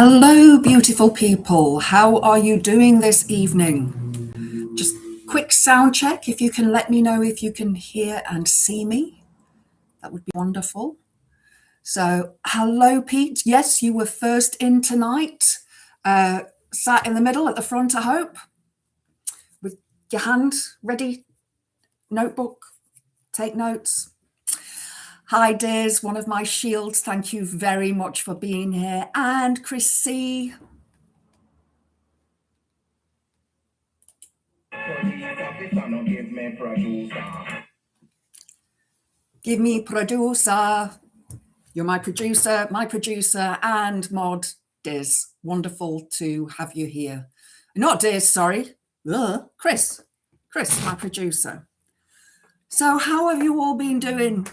Hello, beautiful people. How are you doing this evening? Just quick sound check. If you can let me know if you can hear and see me, that would be wonderful. So, hello, Pete. Yes, you were first in tonight. Sat in the middle at the front, I hope, with your hand ready, notebook, take notes. Hi, Diz, one of my shields. Thank you very much for being here. And Chris C. Give me producer. You're my producer, and mod Diz. Wonderful to have you here. Not Diz, sorry. Chris, my producer. So, how have you all been doing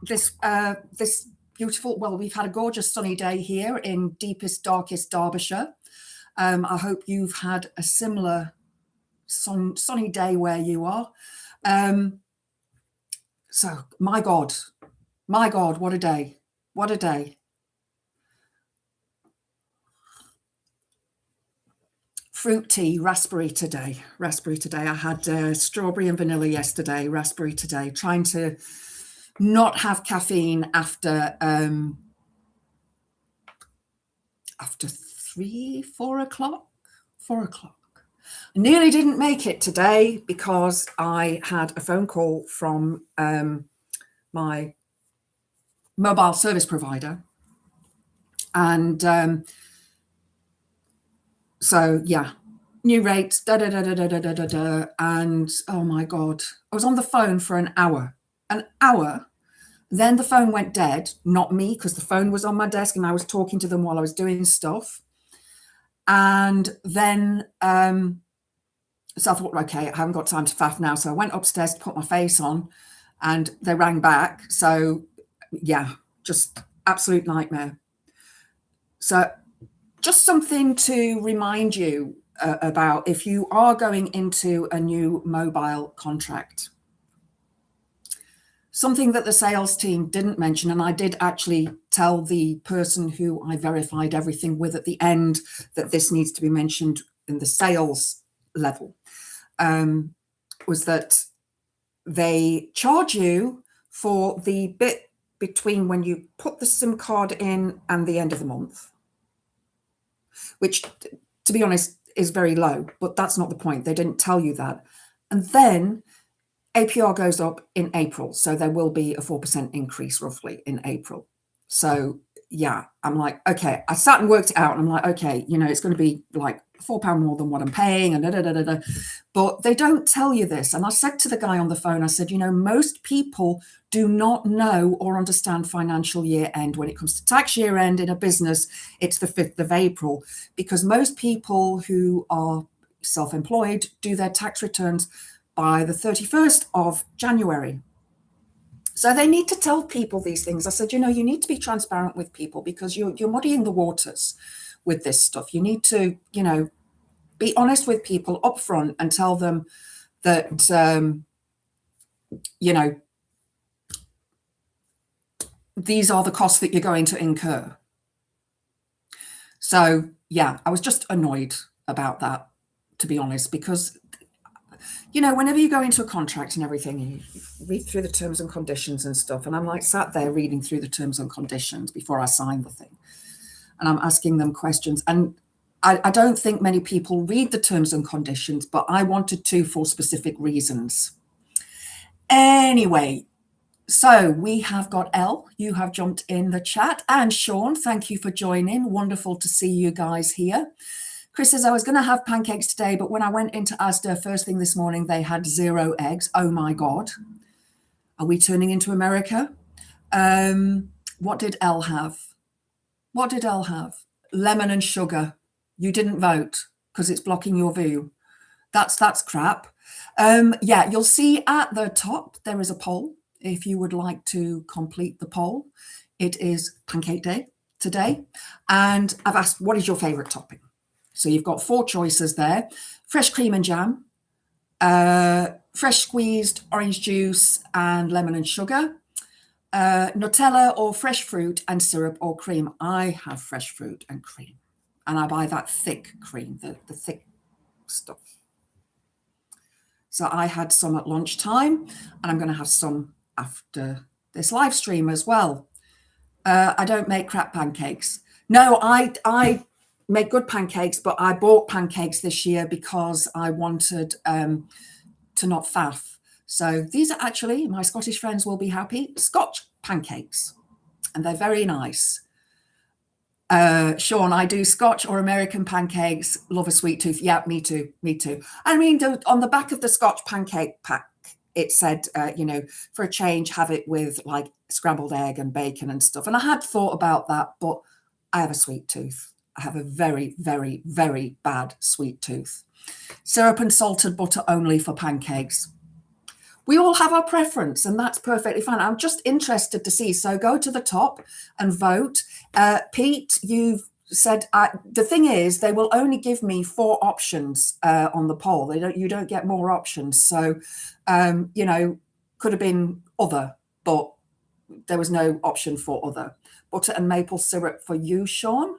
this beautiful? Well, we've had a gorgeous sunny day here in deepest, darkest Derbyshire. I hope you've had a similar sunny day where you are. So, my God, what a day. What a day. Fruit tea, raspberry today. I had strawberry and vanilla yesterday, raspberry today, trying to not have caffeine after 4 o'clock. I nearly didn't make it today because I had a phone call from my mobile service provider. And so, yeah, new rates, and oh my God, I was on the phone for an hour. Then the phone went dead, not me, because the phone was on my desk and I was talking to them while I was doing stuff. And then, so I thought, okay, I haven't got time to faff now. So I went upstairs to put my face on and they rang back. So yeah, just absolute nightmare. So just something to remind you about if you are going into a new mobile contract. Something that the sales team didn't mention, and I did actually tell the person who I verified everything with at the end that this needs to be mentioned in the sales level, was that they charge you for the bit between when you put the SIM card in and the end of the month, which, to be honest, is very low, but that's not the point. They didn't tell you that. And then APR goes up in April. So there will be a 4% increase roughly in April. So yeah, I'm like, okay, I sat and worked it out and I'm like, okay, it's going to be like £4 more than what I'm paying and But they don't tell you this. And I said to the guy on the phone, I said, most people do not know or understand financial year end. When it comes to tax year end in a business, it's the 5th of April, because most people who are self-employed do their tax returns by the 31st of January. So they need to tell people these things. I said, you need to be transparent with people because you're muddying the waters with this stuff. You need to, be honest with people up front and tell them that, these are the costs that you're going to incur. So, yeah, I was just annoyed about that, to be honest, because whenever you go into a contract and everything, you read through the terms and conditions and stuff. And I'm like sat there reading through the terms and conditions before I sign the thing. And I'm asking them questions. And I don't think many people read the terms and conditions, but I wanted to for specific reasons. Anyway, so we have got Elle. You have jumped in the chat. And Sean, thank you for joining. Wonderful to see you guys here. Chris says, I was going to have pancakes today, but when I went into Asda first thing this morning, they had 0 eggs. Oh, my God. Are we turning into America? What did Elle have? Lemon and sugar. You didn't vote because it's blocking your view. That's crap. Yeah, you'll see at the top, there is a poll. If you would like to complete the poll, it is Pancake Day today. And I've asked, what is your favorite topping? So you've got 4 choices there: fresh cream and jam, fresh squeezed orange juice and lemon and sugar, Nutella or fresh fruit and syrup or cream. I have fresh fruit and cream. and I buy that thick cream, the thick stuff. So I had some at lunchtime, and I'm going to have some after this live stream as well. I don't make crap pancakes. No, I make good pancakes, but I bought pancakes this year because I wanted to not faff. So these are actually, my Scottish friends will be happy, Scotch pancakes, and they're very nice. Sean, I do Scotch or American pancakes. Love a sweet tooth. Yeah, me too. Me too. I mean, on the back of the Scotch pancake pack, it said, for a change, have it with like scrambled egg and bacon and stuff. And I had thought about that, but I have a sweet tooth. I have a very, very, very bad sweet tooth. Syrup and salted butter only for pancakes. We all have our preference, and that's perfectly fine. I'm just interested to see. So go to the top and vote. Pete, you've said the thing is they will only give me 4 options on the poll. You don't get more options. So could have been other, but there was no option for other. Butter and maple syrup for you, Sean.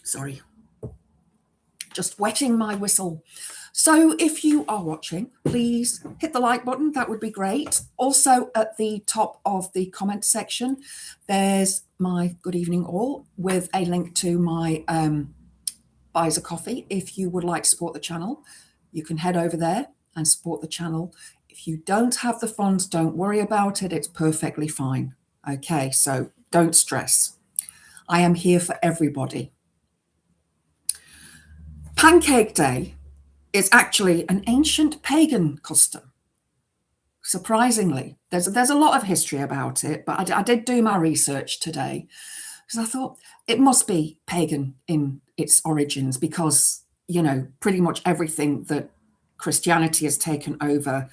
Sorry. Just wetting my whistle. So if you are watching, please hit the like button. That would be great. Also at the top of the comment section, there's my good evening all with a link to my buys a coffee. If you would like to support the channel, you can head over there and support the channel. If you don't have the funds, don't worry about it. It's perfectly fine. Okay, so don't stress. I am here for everybody. Pancake Day is actually an ancient pagan custom. Surprisingly, there's a lot of history about it, but I did do my research today because I thought it must be pagan in its origins because, pretty much everything that Christianity has taken over,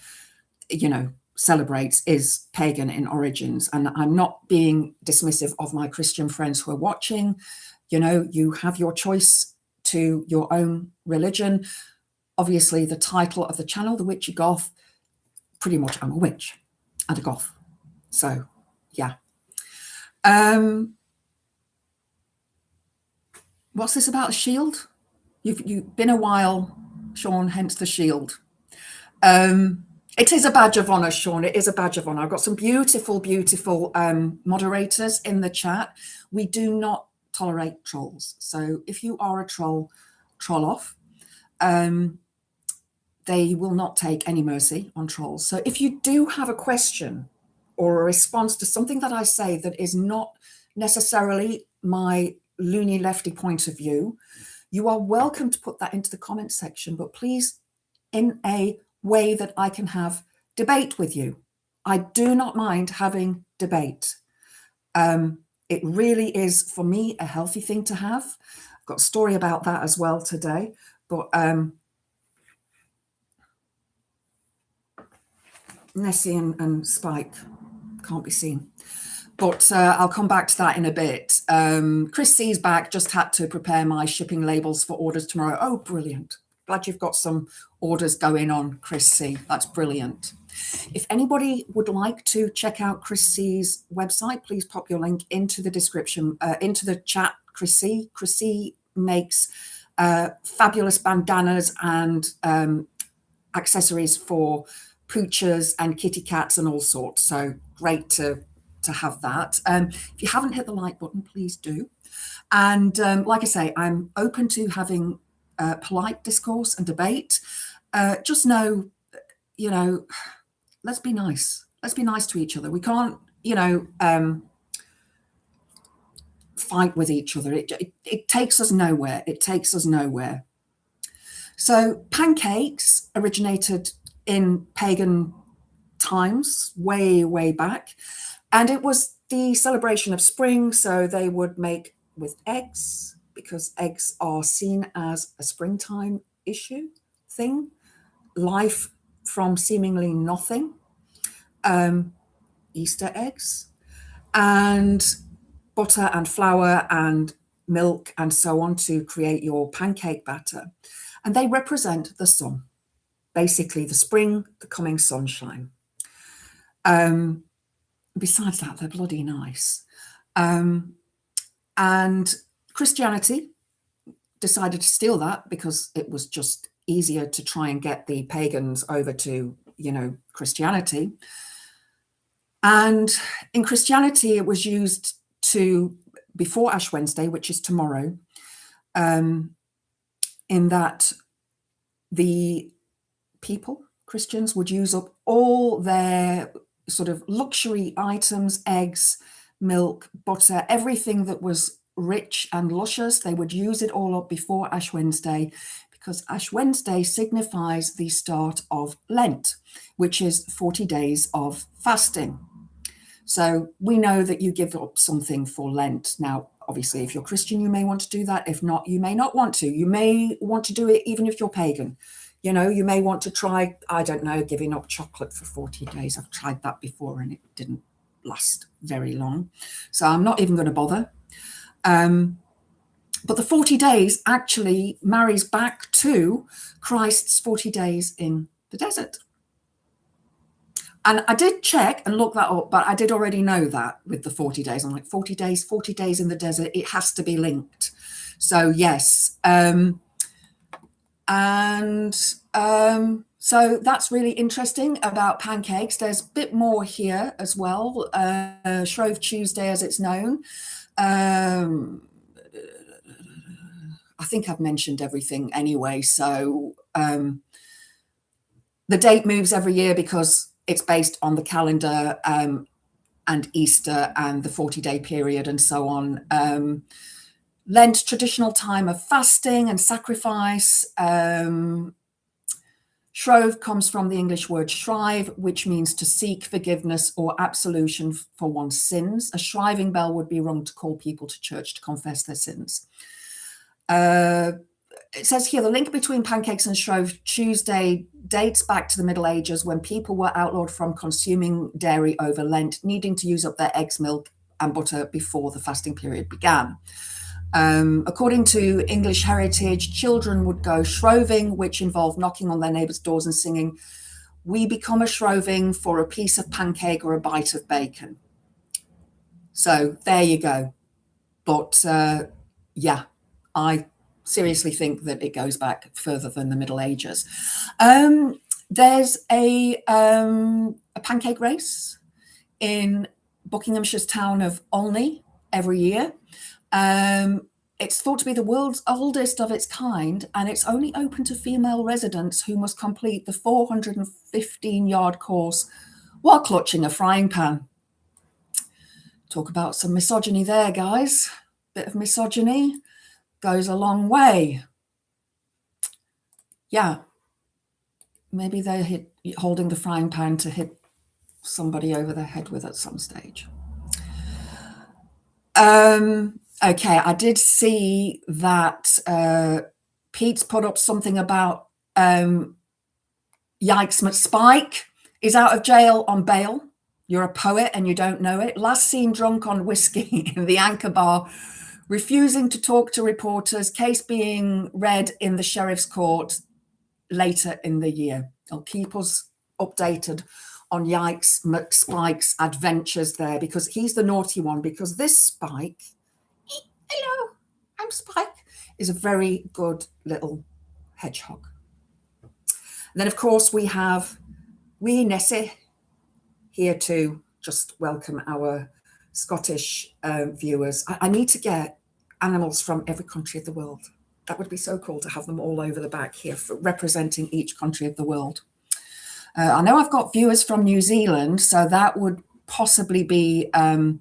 celebrates is pagan in origins. And I'm not being dismissive of my Christian friends who are watching. You have your choice to your own religion. Obviously, the title of the channel, The Witchy Goth, pretty much I'm a witch and a goth. So, yeah. What's this about a shield? You've been a while, Sean, hence the shield. It is a badge of honor, Sean. It is a badge of honor. I've got some beautiful, beautiful moderators in the chat. We do not tolerate trolls. So if you are a troll off. They will not take any mercy on trolls. So if you do have a question or a response to something that I say that is not necessarily my loony lefty point of view, you are welcome to put that into the comment section, but please in a way that I can have debate with you. I do not mind having debate. It really is, for me, a healthy thing to have. I've got a story about that as well today, but Nessie and Spike can't be seen. But I'll come back to that in a bit. Chris C's back, just had to prepare my shipping labels for orders tomorrow. Oh, brilliant. Glad you've got some orders going on, Chris C. That's brilliant. If anybody would like to check out Chris C's website, please pop your link into the description, into the chat, Chris C. Chris C makes fabulous bandanas and accessories for poochers and kitty cats and all sorts. So great to have that. If you haven't hit the like button, please do. And like I say, I'm open to having polite discourse and debate. Just know, let's be nice. Let's be nice to each other. We can't, fight with each other. It takes us nowhere. It takes us nowhere. So pancakes originated in pagan times, way, way back. And it was the celebration of spring. So they would make with eggs, because eggs are seen as a springtime thing. Life from seemingly nothing. Easter eggs. And butter and flour and milk and so on to create your pancake batter. And they represent the sun, basically the spring, the coming sunshine. besides that, they're bloody nice. And Christianity decided to steal that because it was just easier to try and get the pagans over to, Christianity. And in Christianity, it was used before Ash Wednesday, which is tomorrow, in that the people, Christians, would use up all their sort of luxury items, eggs, milk, butter, everything that was rich and luscious. They would use it all up before Ash Wednesday, because Ash Wednesday signifies the start of Lent, which is 40 days of fasting. So we know that you give up something for Lent. Now, obviously, if you're Christian, you may want to do that. If not, you may not want to. You may want to do it even if you're pagan. You may want to try, I don't know, giving up chocolate for 40 days. I've tried that before and it didn't last very long. So I'm not even going to bother. But the 40 days actually marries back to Christ's 40 days in the desert. And I did check and look that up, but I did already know that with the 40 days. I'm like, 40 days in the desert, it has to be linked. So yes. So that's really interesting about pancakes. There's a bit more here as well. Shrove Tuesday, as it's known. I think I've mentioned everything anyway. So the date moves every year because it's based on the calendar and Easter and the 40-day period and so on. Lent, traditional time of fasting and sacrifice. Shrove comes from the English word shrive, which means to seek forgiveness or absolution for one's sins. A shriving bell would be rung to call people to church to confess their sins. It says here, the link between pancakes and Shrove Tuesday dates back to the Middle Ages, when people were outlawed from consuming dairy over Lent, needing to use up their eggs, milk and butter before the fasting period began. According to English heritage, children would go shroving, which involved knocking on their neighbours' doors and singing, "We become a shroving for a piece of pancake or a bite of bacon." So there you go. But yeah, I seriously think that it goes back further than the Middle Ages. There's a pancake race in Buckinghamshire's town of Olney every year. It's thought to be the world's oldest of its kind, and it's only open to female residents who must complete the 415-yard course while clutching a frying pan. Talk about some misogyny there, guys. Bit of misogyny goes a long way. Yeah, maybe they're holding the frying pan to hit somebody over their head with at some stage. Okay, I did see that Pete's put up something about Yikes McSpike is out of jail on bail. You're a poet and you don't know it. Last seen drunk on whiskey in the Anchor Bar, refusing to talk to reporters, case being read in the sheriff's court later in the year. I'll keep us updated on Yikes McSpike's adventures there, because he's the naughty one, because this Spike, hello, I'm Spike, is a very good little hedgehog. And then, of course, we have wee Nessie here to just welcome our Scottish viewers. I need to get animals from every country of the world. That would be so cool to have them all over the back here, representing each country of the world. I know I've got viewers from New Zealand, so that would possibly be a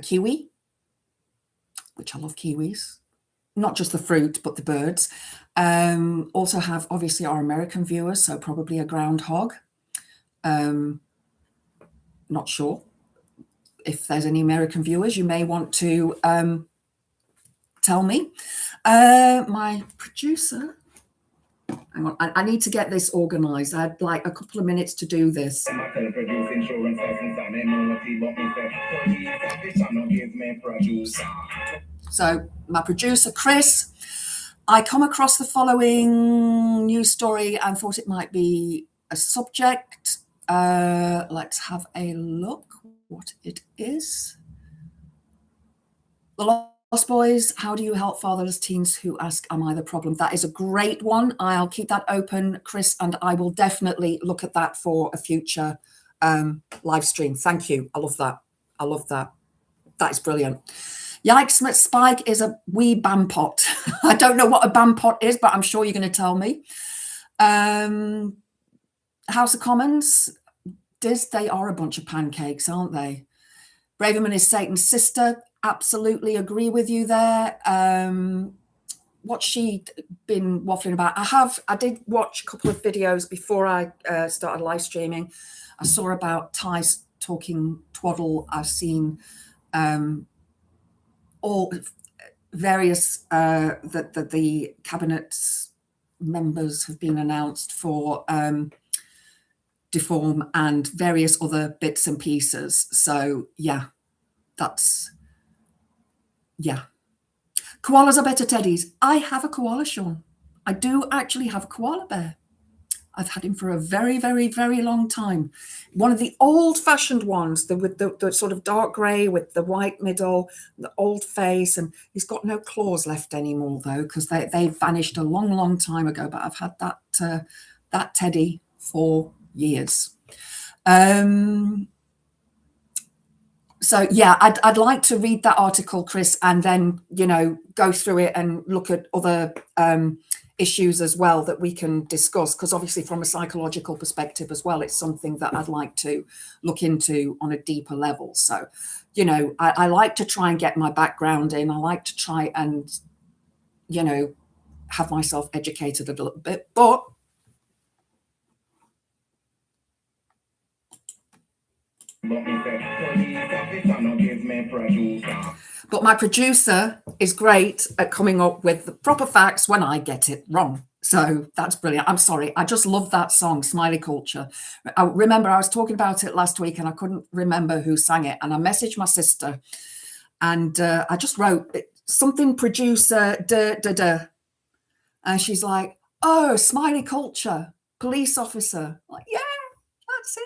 kiwi, which I love kiwis. Not just the fruit, but the birds. Also have, obviously, our American viewers, so probably a groundhog. Not sure. If there's any American viewers, you may want to tell me. My producer, hang on, I need to get this organized. I had like a couple of minutes to do this. So my producer, Chris, I come across the following news story and thought it might be a subject. Let's have a look what it is. The Lost Boys, how do you help fatherless teens who ask, am I the problem? That is a great one. I'll keep that open, Chris, and I will definitely look at that for a future live stream. Thank you. I love that. I love that. That is brilliant. Yikes, Spike is a wee bam pot. I don't know what a bam pot is, but I'm sure you're going to tell me. House of Commons, they are a bunch of pancakes, aren't they? Braverman is Satan's sister. Absolutely agree with you there. What's she been waffling about? I did watch a couple of videos before I started live streaming. I saw about Ty's talking twaddle. I've seen all various that the cabinet members have been announced for Deform and various other bits and pieces. So yeah, koalas are better teddies. I have a koala, Sean. I do actually have a koala bear. I've had him for a very, very, very long time. One of the old-fashioned ones, with the sort of dark grey with the white middle, the old face, and he's got no claws left anymore, though, because they vanished a long, long time ago. But I've had that teddy for years. So yeah, I'd like to read that article, Chris, and then go through it and look at other issues as well that we can discuss, because obviously from a psychological perspective as well, it's something that I'd like to look into on a deeper level. So, I like to try and get my background in. I like to try and, have myself educated a little bit, but my producer is great at coming up with the proper facts when I get it wrong. So that's brilliant. I'm sorry. I just love that song, Smiley Culture. I remember I was talking about it last week and I couldn't remember who sang it. And I messaged my sister and I just wrote something producer, and she's like, oh, Smiley Culture, police officer. I'm like, yeah, that's it.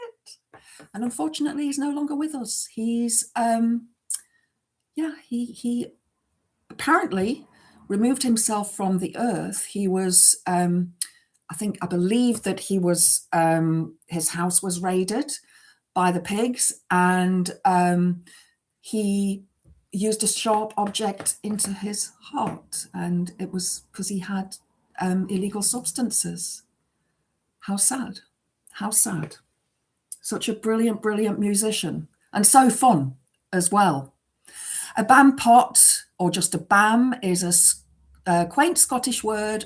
And unfortunately, he's no longer with us. He's, he apparently removed himself from the earth. He was, I believe that he was, his house was raided by the pigs, and he used a sharp object into his heart, and it was because he had illegal substances. How sad. How sad. Such a brilliant, brilliant musician, and so fun as well. A bam pot, or just a bam, is a quaint Scottish word,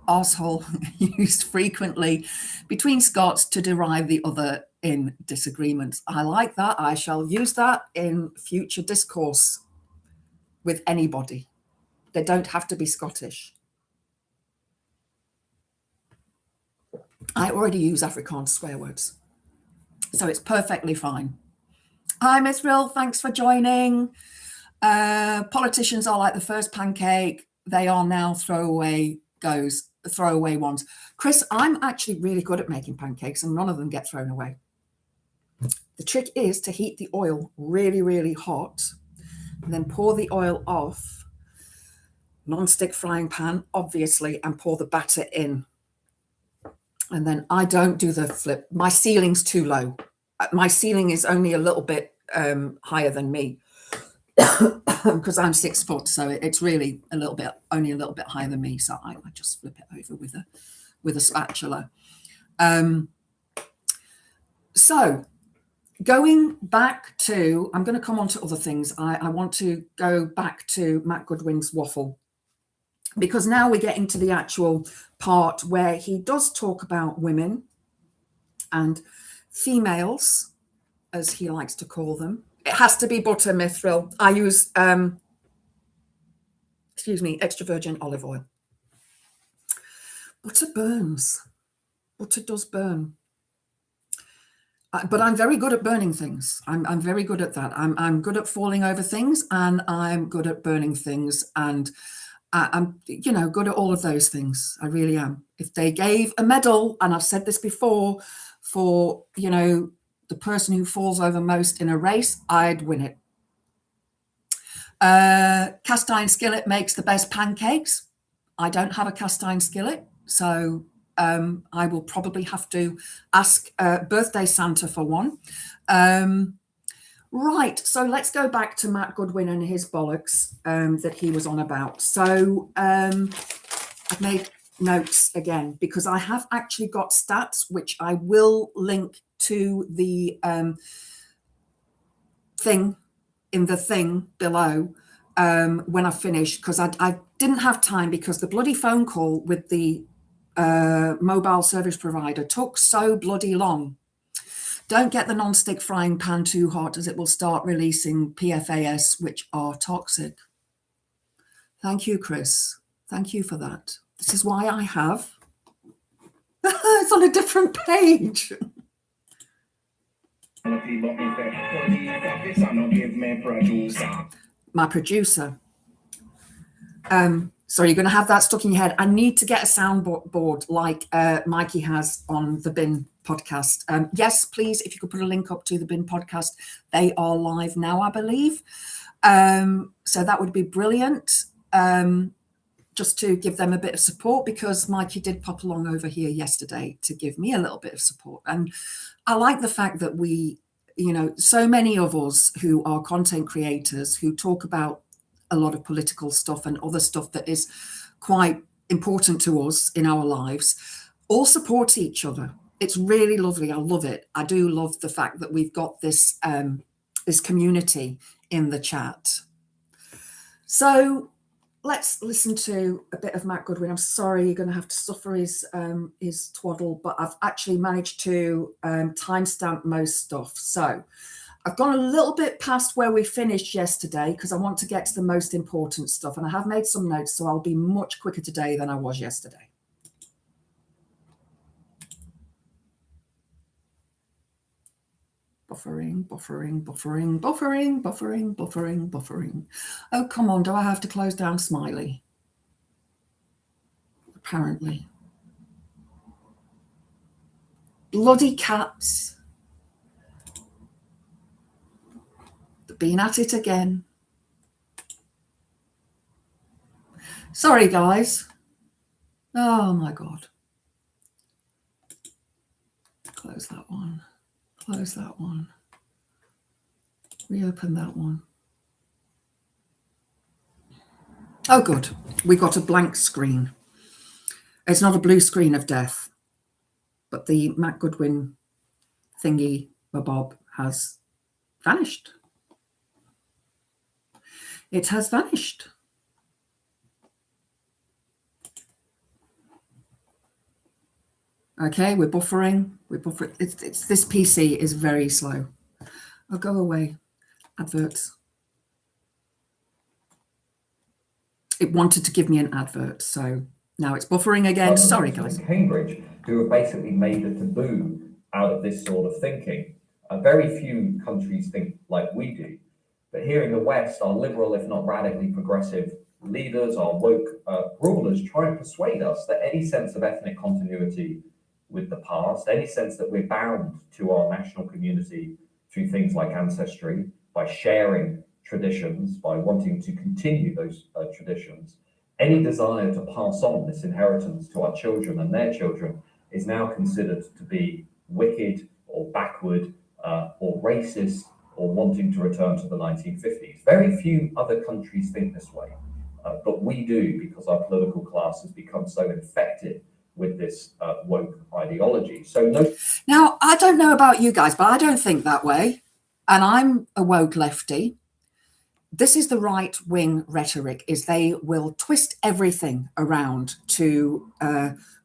arsehole, used frequently between Scots to derive the other in disagreements. I like that. I shall use that in future discourse with anybody. They don't have to be Scottish. I already use Afrikaans swear words, so it's perfectly fine. Hi, Miss Rill. Thanks for joining. Politicians are like the first pancake. They are now throwaway ones. Chris, I'm actually really good at making pancakes and none of them get thrown away. The trick is to heat the oil really, really hot and then pour the oil off, non-stick frying pan, obviously, and pour the batter in. And then I don't do the flip. My ceiling's too low. My ceiling is only a little bit higher than me. Because I'm 6 foot, so it's really only a little bit higher than me. So I just flip it over with a spatula. So going back to, I'm going to come on to other things. I want to go back to Matt Goodwin's waffle, because now we're getting to the actual part where he does talk about women and females, as he likes to call them. It has to be butter, Mithril. I use, extra virgin olive oil. Butter burns. Butter does burn. But I'm very good at burning things. I'm very good at that. I'm good at falling over things, and I'm good at burning things. And I'm, you know, good at all of those things. I really am. If they gave a medal, and I've said this before, for, you know, the person who falls over most in a race, I'd win it. Cast iron skillet makes the best pancakes. I don't have a cast iron skillet, so I will probably have to ask birthday Santa for one. Right, so let's go back to Matt Goodwin and his bollocks that he was on about. So I've made notes again because I have actually got stats, which I will link to the thing in the thing below when I finish, because I didn't have time because the bloody phone call with the mobile service provider took so bloody long. Don't get the non-stick frying pan too hot, as it will start releasing PFAS, which are toxic. Thank you, Chris. Thank you for that. This is why I have... It's on a different page. My producer. So you're going to have that stuck in your head. I need to get a soundboard like Mikey has on the Bin podcast. Yes, please, if you could put a link up to the Bin podcast. They are live now, I believe. So that would be brilliant. Just to give them a bit of support, because Mikey did pop along over here yesterday to give me a little bit of support. And I like the fact that we, you know, so many of us who are content creators who talk about a lot of political stuff and other stuff that is quite important to us in our lives, all support each other. It's really lovely. I love it. I do love the fact that we've got this this community in the chat. So let's listen to a bit of Matt Goodwin. I'm sorry you're going to have to suffer his twaddle, but I've actually managed to timestamp most stuff. So I've gone a little bit past where we finished yesterday because I want to get to the most important stuff. And I have made some notes, so I'll be much quicker today than I was yesterday. Buffering, buffering, buffering, buffering, buffering, buffering, buffering. Oh, come on. Do I have to close down Smiley? Apparently. Bloody cats. They've been at it again. Sorry, guys. Oh, my God. Close that one. Close that one. Reopen that one. Oh, good. We got a blank screen. It's not a blue screen of death, but the Matt Goodwin thingy bob has vanished. It has vanished. Okay, we're buffering. We're buffering. It's this PC is very slow. Oh, go away. Adverts. It wanted to give me an advert, so now it's buffering again. Sorry, guys. Cambridge, who have basically made a taboo out of this sort of thinking. Very few countries think like we do, but here in the West, our liberal, if not radically progressive leaders, our woke rulers try and persuade us that any sense of ethnic continuity with the past, any sense that we're bound to our national community through things like ancestry, by sharing traditions, by wanting to continue those traditions, any desire to pass on this inheritance to our children and their children is now considered to be wicked or backward or racist or wanting to return to the 1950s. Very few other countries think this way, but we do, because our political class has become so infected with this woke ideology. So now, I don't know about you guys, but I don't think that way. And I'm a woke lefty. This is the right-wing rhetoric, is they will twist everything around to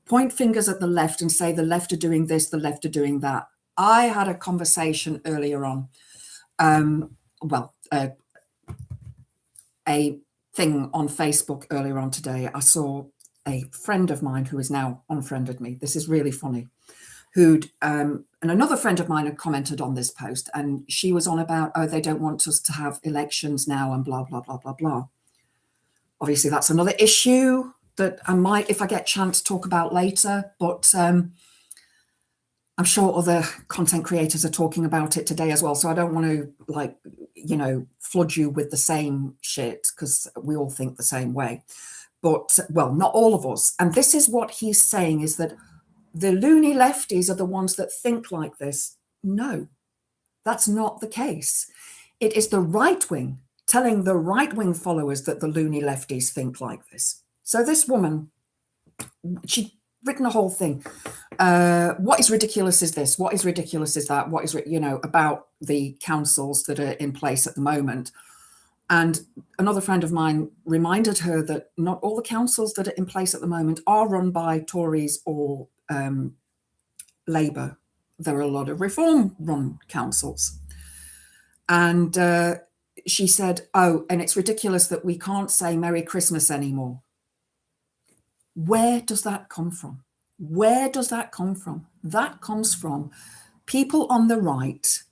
point fingers at the left and say the left are doing this, the left are doing that. I had a conversation earlier on, a thing on Facebook earlier on today. I saw a friend of mine who is now unfriended me. This is really funny. And another friend of mine had commented on this post, and she was on about, oh, they don't want us to have elections now and blah, blah, blah, blah, blah. Obviously, that's another issue that I might, if I get a chance, talk about later. But I'm sure other content creators are talking about it today as well. So I don't want to, like, you know, flood you with the same shit, because we all think the same way. But, well, not all of us. And this is what he's saying, is that the loony lefties are the ones that think like this. No, that's not the case. It is the right wing telling the right wing followers that the loony lefties think like this. So this woman, she'd written a whole thing. What is ridiculous is this? What is ridiculous is that? What is, you know, about the councils that are in place at the moment? And another friend of mine reminded her that not all the councils that are in place at the moment are run by Tories or Labour. There are a lot of Reform-run councils. And she said, oh, and it's ridiculous that we can't say Merry Christmas anymore. Where does that come from? Where does that come from? That comes from people on the right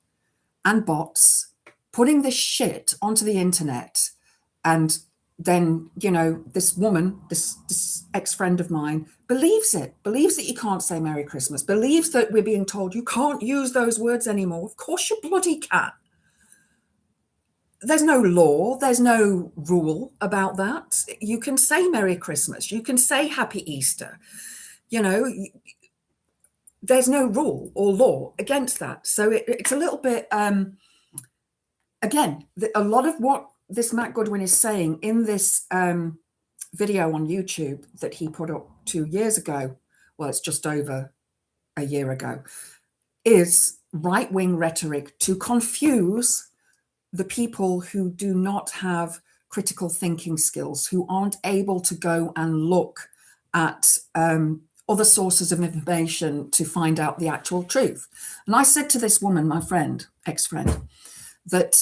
and bots putting this shit onto the internet. And then, you know, this woman, this ex-friend of mine, believes it, believes that you can't say Merry Christmas, believes that we're being told you can't use those words anymore. Of course you bloody can. There's no law, there's no rule about that. You can say Merry Christmas, you can say Happy Easter. You know, there's no rule or law against that. So it's a little bit, again, a lot of what this Matt Goodwin is saying in this video on YouTube that he put up 2 years ago, well, it's just over a year ago, is right-wing rhetoric to confuse the people who do not have critical thinking skills, who aren't able to go and look at other sources of information to find out the actual truth. And I said to this woman, my friend, ex-friend, that,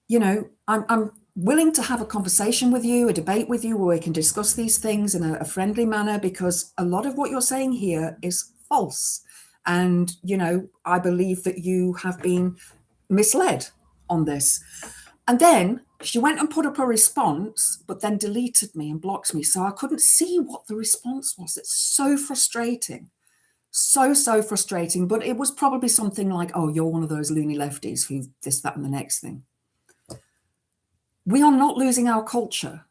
you know, I'm willing to have a conversation with you, a debate with you, where we can discuss these things in a friendly manner, because a lot of what you're saying here is false. And, you know, I believe that you have been misled on this. And then she went and put up a response, but then deleted me and blocked me. So I couldn't see what the response was. It's so frustrating. So frustrating. But it was probably something like, oh, you're one of those loony lefties who this, that, and the next thing. We are not losing our culture.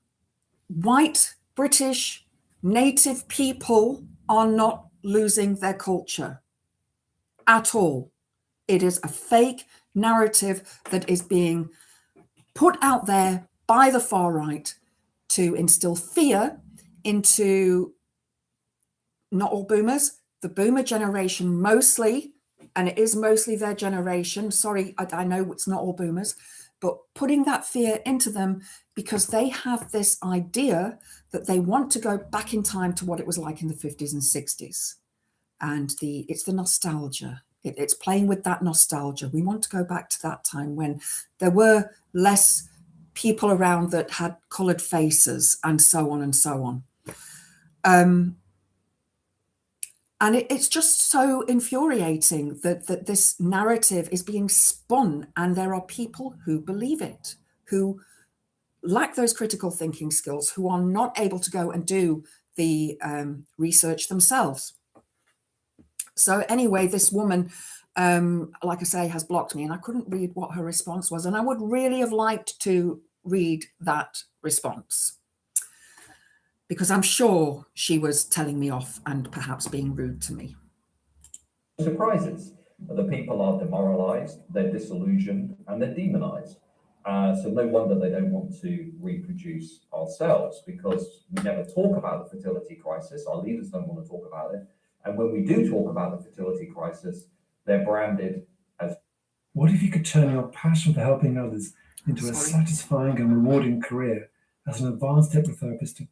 White, British, native people are not losing their culture at all. It is a fake narrative that is being put out there by the far right to instill fear into not all boomers, the boomer generation mostly, and it is mostly their generation. Sorry, I know it's not all boomers, but putting that fear into them because they have this idea that they want to go back in time to what it was like in the 50s and 60s. And it's the nostalgia. It's playing with that nostalgia. We want to go back to that time when there were less people around that had coloured faces and so on and so on. And it's just so infuriating that this narrative is being spun, and there are people who believe it, who lack those critical thinking skills, who are not able to go and do the research themselves. So anyway, this woman, like I say, has blocked me, and I couldn't read what her response was. And I would really have liked to read that response, because I'm sure she was telling me off and perhaps being rude to me. Surprises. The people are demoralized, they're disillusioned, and they're demonized. So no wonder they don't want to reproduce ourselves, because we never talk about the fertility crisis. Our leaders don't want to talk about it. And when we do talk about the fertility crisis, they're branded as... What if you could turn your passion for helping others into a satisfying and rewarding career as an advanced hypnotherapist?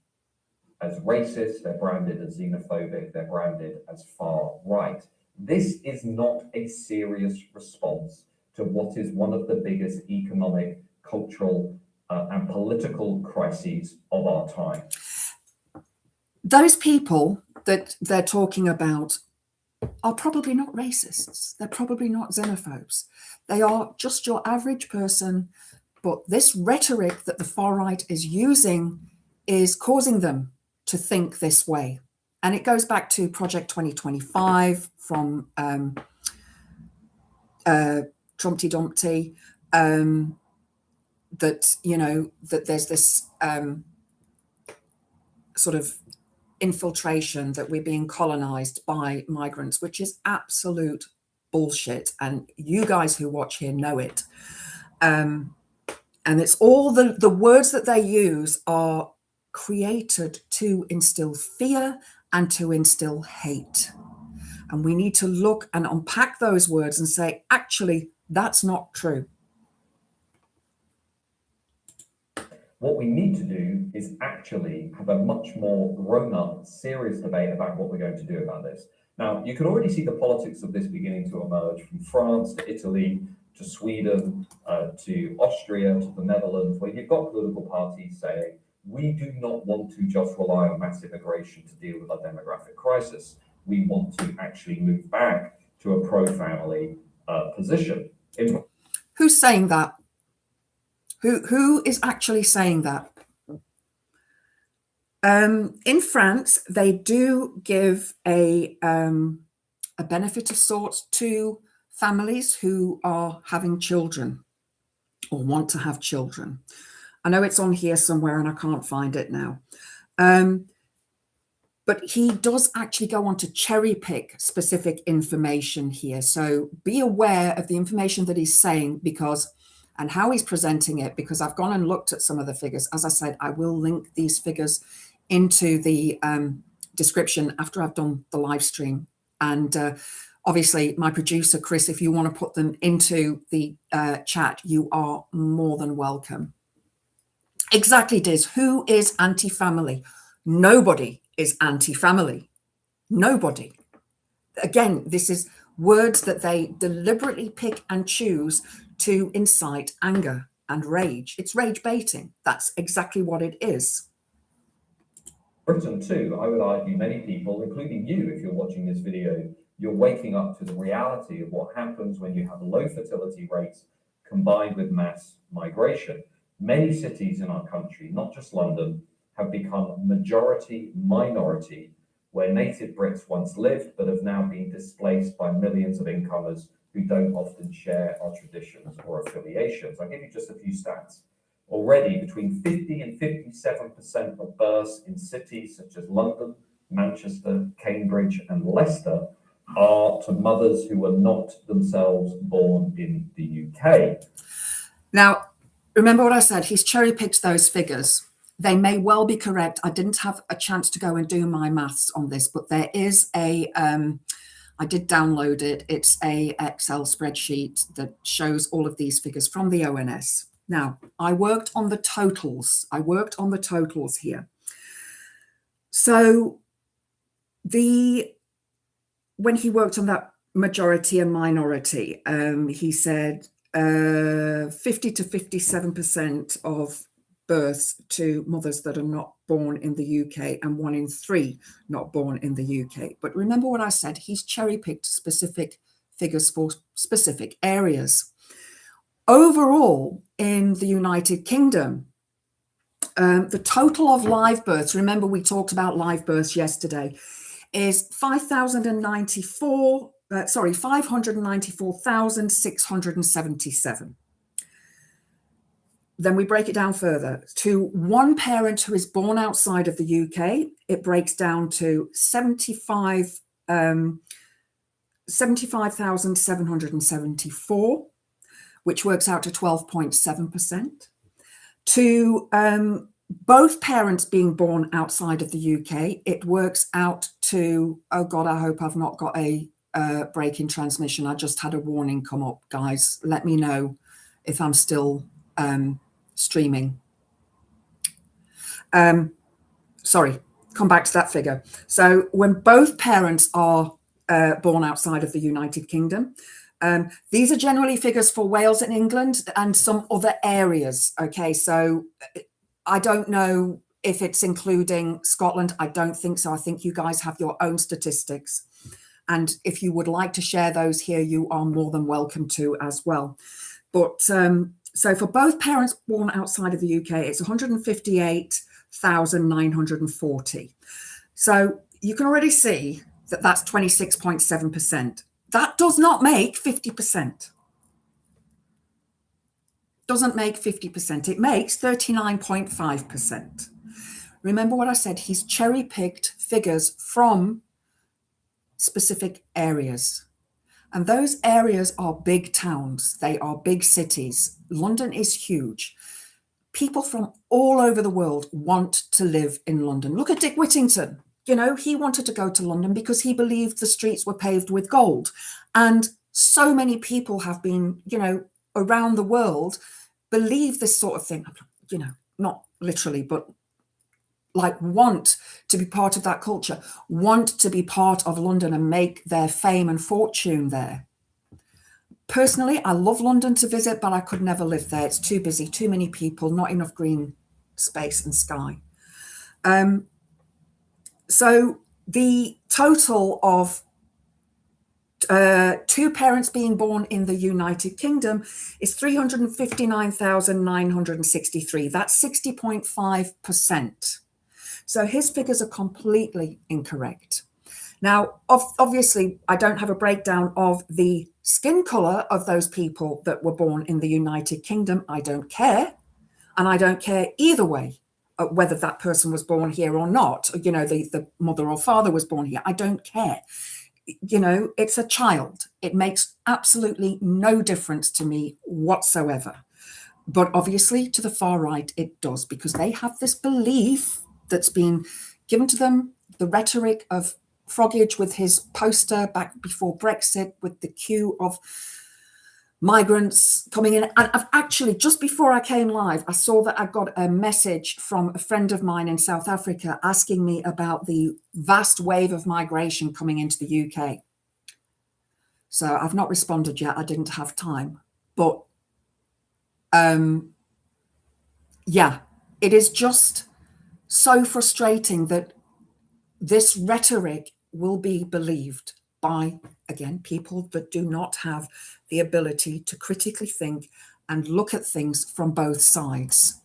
As racist, they're branded as xenophobic, they're branded as far right. This is not a serious response to what is one of the biggest economic, cultural, and political crises of our time. Those people that they're talking about are probably not racists. They're probably not xenophobes. They are just your average person But this rhetoric that the far right is using is causing them to think this way. And it goes back to Project 2025 from Trumpty Dumpty, that, you know, that there's this sort of infiltration, that we're being colonized by migrants, which is absolute bullshit. And you guys who watch here know it. And it's all the words that they use are created to instill fear and to instill hate. And we need to look and unpack those words and say, actually, that's not true. What we need to do is actually have a much more grown-up, serious debate about what we're going to do about this. Now, you can already see the politics of this beginning to emerge, from France to Italy to Sweden to Austria to the Netherlands, where you've got political parties saying, we do not want to just rely on massive immigration to deal with our demographic crisis. We want to actually move back to a pro-family position. Who's saying that? Who is actually saying that? In France, they do give a benefit of sorts to families who are having children or want to have children. I know it's on here somewhere and I can't find it now. But he does actually go on to cherry pick specific information here. So be aware of the information that he's saying and how he's presenting it, because I've gone and looked at some of the figures. As I said, I will link these figures into the description after I've done the live stream. And obviously, my producer, Chris, if you want to put them into the chat, you are more than welcome. Exactly, Diz. Who is anti-family? Nobody is anti-family. Nobody. Again, this is words that they deliberately pick and choose to incite anger and rage. It's rage baiting. That's exactly what it is. Britain too, I would argue many people, including you, if you're watching this video, you're waking up to the reality of what happens when you have low fertility rates combined with mass migration. Many cities in our country, not just London, have become majority minority, where native Brits once lived but have now been displaced by millions of incomers who don't often share our traditions or affiliations. I'll give you just a few stats. Already, between 50 and 57% of births in cities such as London, Manchester, Cambridge, and Leicester are to mothers who were not themselves born in the UK. Now, remember what I said, he's cherry-picked those figures. They may well be correct. I didn't have a chance to go and do my maths on this, but there is I did download it. It's a Excel spreadsheet that shows all of these figures from the ONS. Now, I worked on the totals. Here. So when he worked on that majority and minority, he said 50 to 57% of births to mothers that are not born in the UK and 1 in 3 not born in the UK. But remember what I said, he's cherry-picked specific figures for specific areas. Overall, in the United Kingdom, the total of live births, remember we talked about live births yesterday, is 594,677. Then we break it down further. To one parent who is born outside of the UK, it breaks down to 75,774, which works out to 12.7%. To both parents being born outside of the UK, it works out to, oh God, I hope I've not got a break in transmission. I just had a warning come up, guys. Let me know if I'm still streaming. Sorry, come back to that figure. So when both parents are born outside of the United Kingdom, these are generally figures for Wales and England and some other areas. Okay, so I don't know if it's including Scotland. I don't think so. I think you guys have your own statistics. And if you would like to share those here, you are more than welcome to as well. But So for both parents born outside of the UK, it's 158,940. So you can already see that that's 26.7%. That does not make 50%. Doesn't make 50%. It makes 39.5%. Remember what I said, he's cherry-picked figures from specific areas. And those areas are big towns. They are big cities. London is huge. People from all over the world want to live in London. Look at Dick Whittington. You know, he wanted to go to London because he believed the streets were paved with gold. And so many people have been, you know, around the world believe this sort of thing, you know, not literally, but like want to be part of that culture, want to be part of London and make their fame and fortune there. Personally, I love London to visit, but I could never live there. It's too busy, too many people, not enough green space and sky. So the total of two parents being born in the United Kingdom is 359,963. That's 60.5%. So his figures are completely incorrect. Now, obviously, I don't have a breakdown of the skin color of those people that were born in the United Kingdom. I don't care. And I don't care either way, whether that person was born here or not. You know, the mother or father was born here. I don't care. You know, it's a child. It makes absolutely no difference to me whatsoever. But obviously, to the far right, it does, because they have this belief that's been given to them, the rhetoric of Froggage with his poster back before Brexit, with the queue of migrants coming in. And I've actually, just before I came live, I saw that I got a message from a friend of mine in South Africa asking me about the vast wave of migration coming into the UK. So I've not responded yet. I didn't have time. But yeah, it is just so frustrating that this rhetoric will be believed by, again, people that do not have the ability to critically think and look at things from both sides.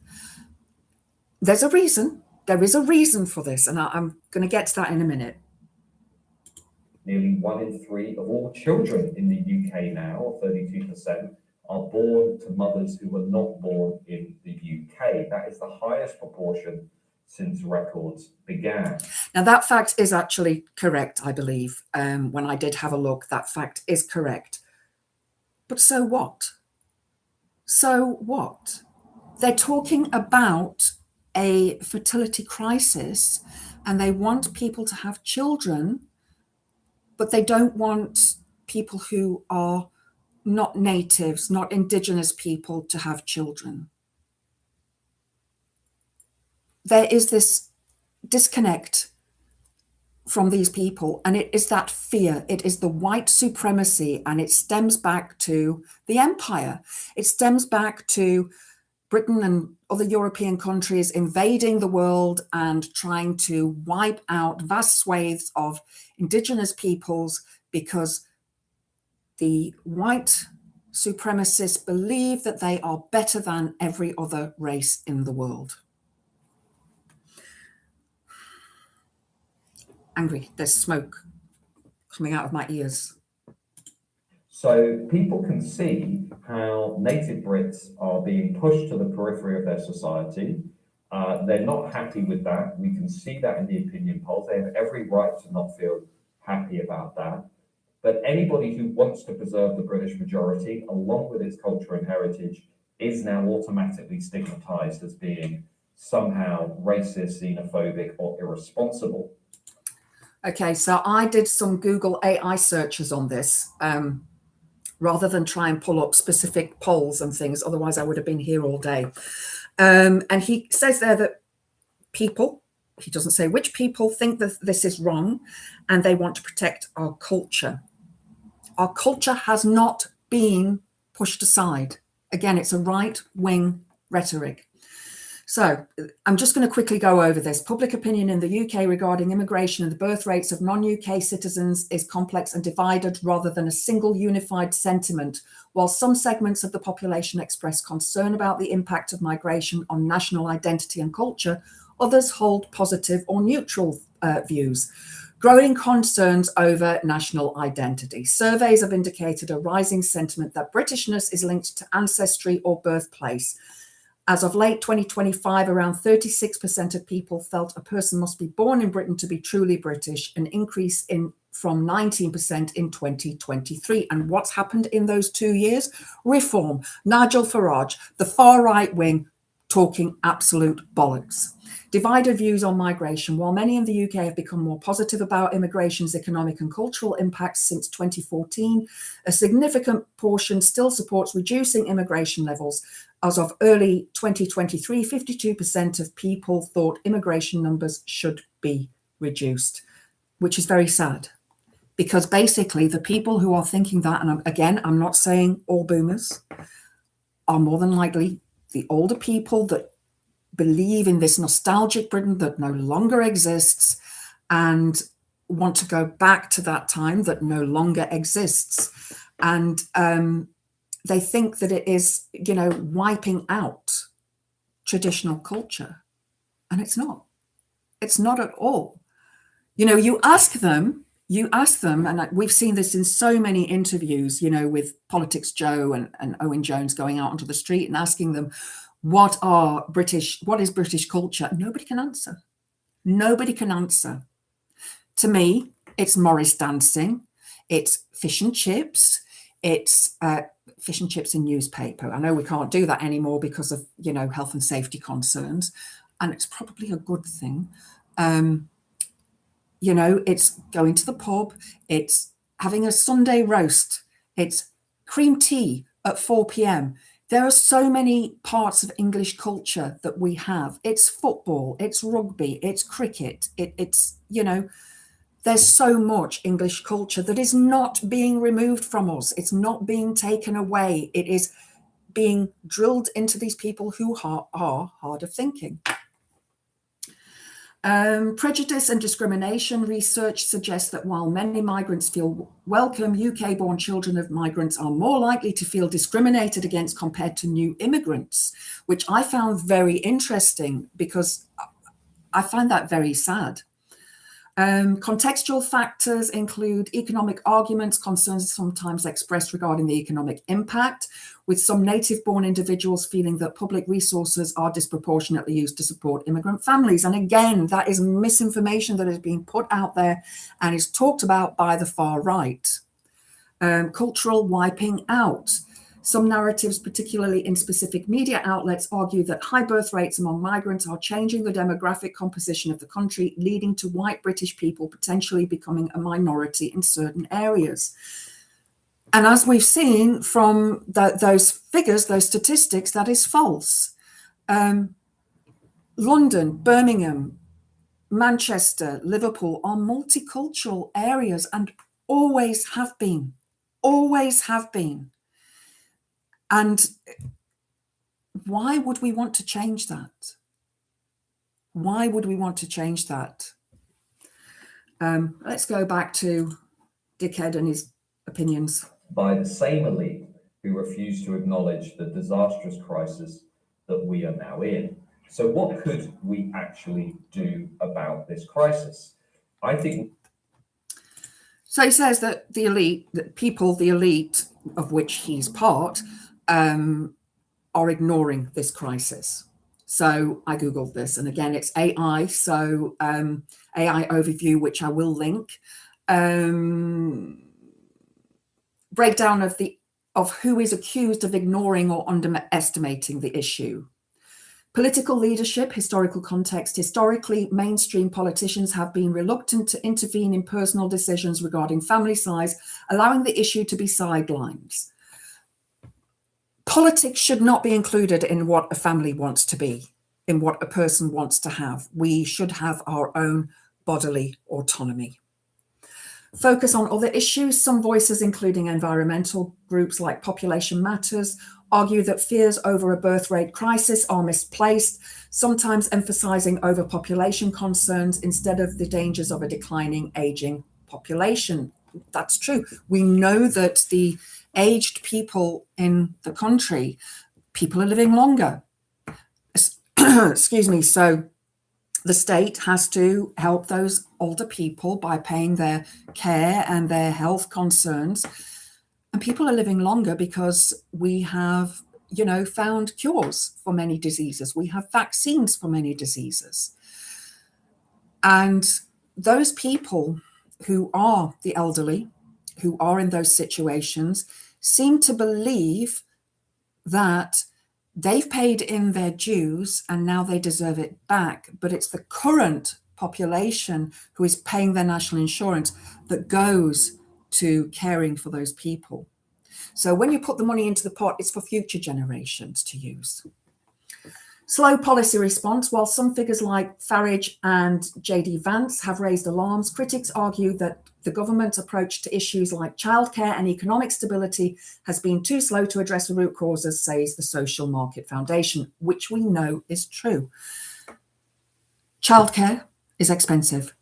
There's a reason. There is a reason for this, and I'm going to get to that in a minute. Nearly 1 in 3 of all children in the UK now, or 32%, are born to mothers who were not born in the UK. That is the highest proportion since records began. Now, that fact is actually correct, I believe. When I did have a look, that fact is correct. But so what? So what? They're talking about a fertility crisis, and they want people to have children, but they don't want people who are not natives, not indigenous people to have children. There is this disconnect from these people, and it is that fear. It is the white supremacy, and it stems back to the empire. It stems back to Britain and other European countries invading the world and trying to wipe out vast swathes of indigenous peoples, because the white supremacists believe that they are better than every other race in the world. Angry, there's smoke coming out of my ears. So people can see how native Brits are being pushed to the periphery of their society. They're not happy with that. We can see that in the opinion polls. They have every right to not feel happy about that. But anybody who wants to preserve the British majority, along with its culture and heritage, is now automatically stigmatized as being somehow racist, xenophobic, or irresponsible. Okay, so I did some Google AI searches on this, rather than try and pull up specific polls and things. Otherwise, I would have been here all day. And he says there that people, he doesn't say which people, think that this is wrong, and they want to protect our culture. Our culture has not been pushed aside. Again, it's a right-wing rhetoric. So I'm just going to quickly go over this. Public opinion in the UK regarding immigration and the birth rates of non-UK citizens is complex and divided rather than a single unified sentiment. While some segments of the population express concern about the impact of migration on national identity and culture, others hold positive or neutral views. Growing concerns over national identity. Surveys have indicated a rising sentiment that Britishness is linked to ancestry or birthplace. As of late 2025, around 36% of people felt a person must be born in Britain to be truly British, an increase from 19% in 2023. And what's happened in those 2 years? Reform. Nigel Farage, the far right wing, talking absolute bollocks. Divided views on migration. While many in the UK have become more positive about immigration's economic and cultural impacts since 2014, a significant portion still supports reducing immigration levels. As of early 2023, 52% of people thought immigration numbers should be reduced, which is very sad. Because basically the people who are thinking that, and again, I'm not saying all boomers, are more than likely the older people that believe in this nostalgic Britain that no longer exists and want to go back to that time that no longer exists. And they think that it is, wiping out traditional culture. And it's not. It's not at all. You ask them, and we've seen this in so many interviews, with Politics Joe and Owen Jones going out onto the street and asking them, what is British culture? Nobody can answer. Nobody can answer. To me, it's Morris dancing. It's fish and chips. It's fish and chips in newspaper. I know we can't do that anymore because of, health and safety concerns. And it's probably a good thing. It's going to the pub. It's having a Sunday roast. It's cream tea at 4 p.m. There are so many parts of English culture that we have. It's football, it's rugby, it's cricket. There's so much English culture that is not being removed from us. It's not being taken away. It is being drilled into these people who are hard of thinking. Prejudice and discrimination research suggests that while many migrants feel welcome, UK-born children of migrants are more likely to feel discriminated against compared to new immigrants, which I found very interesting because I find that very sad. Contextual factors include economic arguments, concerns sometimes expressed regarding the economic impact, with some native-born individuals feeling that public resources are disproportionately used to support immigrant families. And again, that is misinformation that is being put out there and is talked about by the far right. Cultural wiping out. Some narratives, particularly in specific media outlets, argue that high birth rates among migrants are changing the demographic composition of the country, leading to white British people potentially becoming a minority in certain areas. And as we've seen from those figures, those statistics, that is false. London, Birmingham, Manchester, Liverpool are multicultural areas and always have been. Always have been. And why would we want to change that? Why would we want to change that? Let's go back to Dickhead and his opinions. By the same elite who refuse to acknowledge the disastrous crisis that we are now in. So what could we actually do about this crisis? I think. So he says that the elite of which he's part, are ignoring this crisis. So I Googled this, and again, it's AI. So AI overview, which I will link. Breakdown of who is accused of ignoring or underestimating the issue. Political leadership, historical context. Historically, mainstream politicians have been reluctant to intervene in personal decisions regarding family size, allowing the issue to be sidelined. Politics should not be included in what a family wants to be, in what a person wants to have. We should have our own bodily autonomy. focus on other issues. Some voices, including environmental groups like Population Matters, argue that fears over a birth rate crisis are misplaced, sometimes emphasizing overpopulation concerns instead of the dangers of a declining, aging population. That's true. We know that the aged people in the country, people are living longer. Excuse me. So the state has to help those older people by paying their care and their health concerns. And people are living longer because we have, found cures for many diseases. We have vaccines for many diseases. And those people who are the elderly, who are in those situations, seem to believe that they've paid in their dues and now they deserve it back. But it's the current population who is paying their national insurance that goes to caring for those people. So when you put the money into the pot, it's for future generations to use. Slow policy response. While some figures like Farage and JD Vance have raised alarms, critics argue that the government's approach to issues like childcare and economic stability has been too slow to address the root causes, says the Social Market Foundation, which we know is true. Childcare is expensive.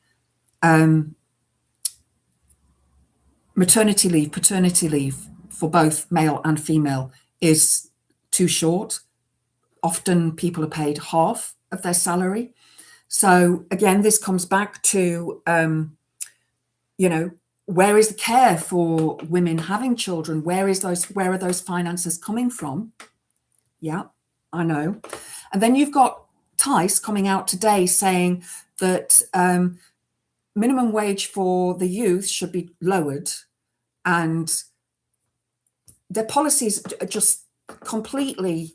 Maternity leave, paternity leave for both male and female is too short. Often people are paid half of their salary. So again, this comes back to, where is the care for women having children? Where are those finances coming from? Yeah, I know. And then you've got Tice coming out today saying that minimum wage for the youth should be lowered, and their policies are just completely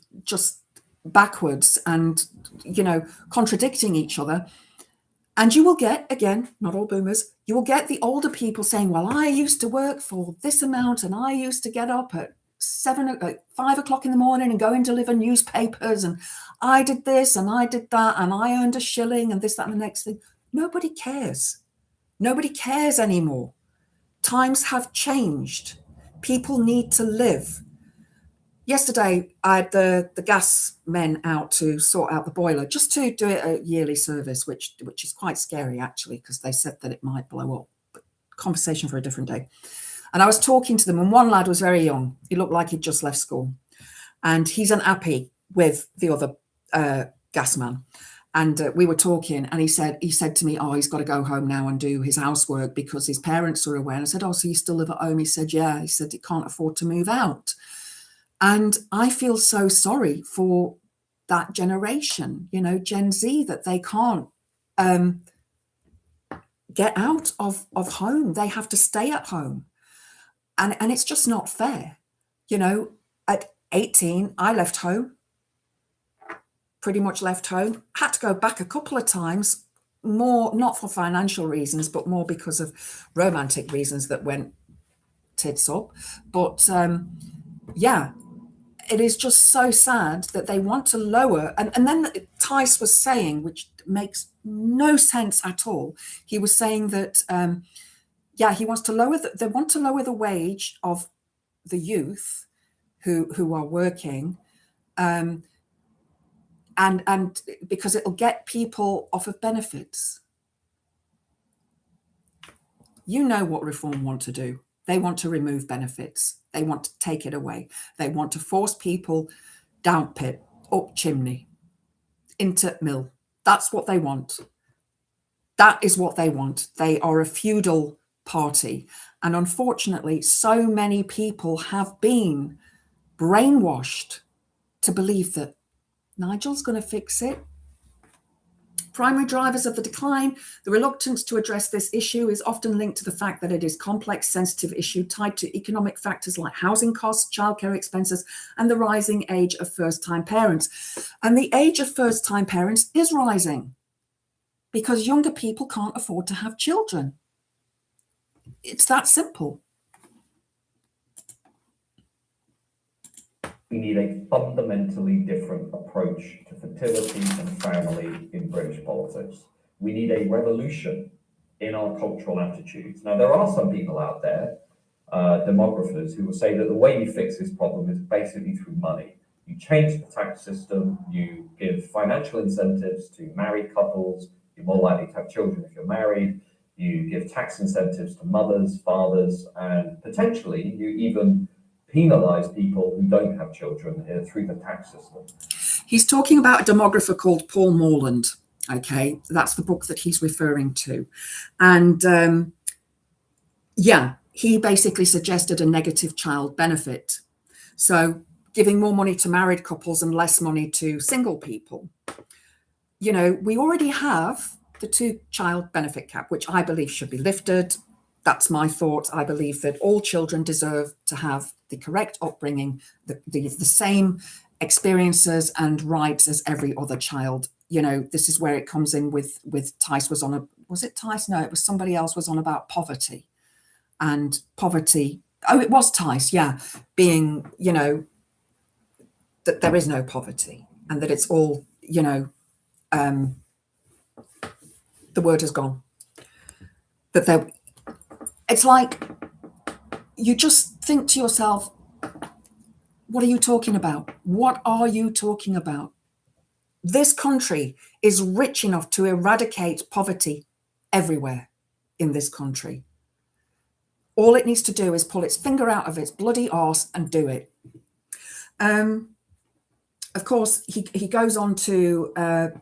backwards and, contradicting each other. And you will get, again, not all boomers, you will get the older people saying, well, I used to work for this amount and I used to get up at 5 o'clock in the morning and go and deliver newspapers, and I did this and I did that and I earned a shilling and this, that, and the next thing. Nobody cares. Nobody cares anymore. Times have changed. People need to live. Yesterday, I had the gas men out to sort out the boiler, just to do it a yearly service, which is quite scary, actually, because they said that it might blow up. But conversation for a different day. And I was talking to them, and one lad was very young. He looked like he'd just left school. And he's unhappy with the other gas man. And we were talking, and he said to me, oh, he's got to go home now and do his housework because his parents are away. And I said, oh, so you still live at home? He said, yeah. He said he can't afford to move out. And I feel so sorry for that generation, Gen Z, that they can't get out of home. They have to stay at home. And it's just not fair. At 18, I left home, pretty much left home, had to go back a couple of times, more not for financial reasons, but more because of romantic reasons that went tits up. But yeah, it is just so sad that they want to lower. And then Tice was saying, which makes no sense at all. He was saying that, he wants to lower they want to lower the wage of the youth who are working, and because it'll get people off of benefits. You know what Reform want to do. They want to remove benefits. They want to take it away. They want to force people down pit, up chimney, into mill. That's what they want. That is what they want. They are a feudal party. And unfortunately, so many people have been brainwashed to believe that Nigel's going to fix it. Primary drivers of the decline, the reluctance to address this issue is often linked to the fact that it is a complex, sensitive issue tied to economic factors like housing costs, childcare expenses, and the rising age of first-time parents. And the age of first-time parents is rising because younger people can't afford to have children. It's that simple. We need a fundamentally different approach to fertility and family in British politics. We need a revolution in our cultural attitudes. Now, there are some people out there, demographers, who will say that the way you fix this problem is basically through money. You change the tax system, you give financial incentives to married couples, you're more likely to have children if you're married, you give tax incentives to mothers, fathers, and potentially you even penalize people who don't have children through the tax system. He's talking about a demographer called Paul Morland. Okay, that's the book that he's referring to. And yeah, he basically suggested a negative child benefit. So giving more money to married couples and less money to single people. You know, we already have the 2-child benefit cap, which I believe should be lifted. That's my thought. I believe that all children deserve to have the correct upbringing, the same experiences and rights as every other child. You know, this is where it comes in with Tice was it Tice? No, it was somebody else was on about poverty. And poverty, oh, it was Tice, yeah, being, you know, that there is no poverty and that it's all, you know, the word has gone. That it's like you just think to yourself, what are you talking about? What are you talking about? This country is rich enough to eradicate poverty everywhere in this country. All it needs to do is pull its finger out of its bloody arse and do it. Of course, he goes on to,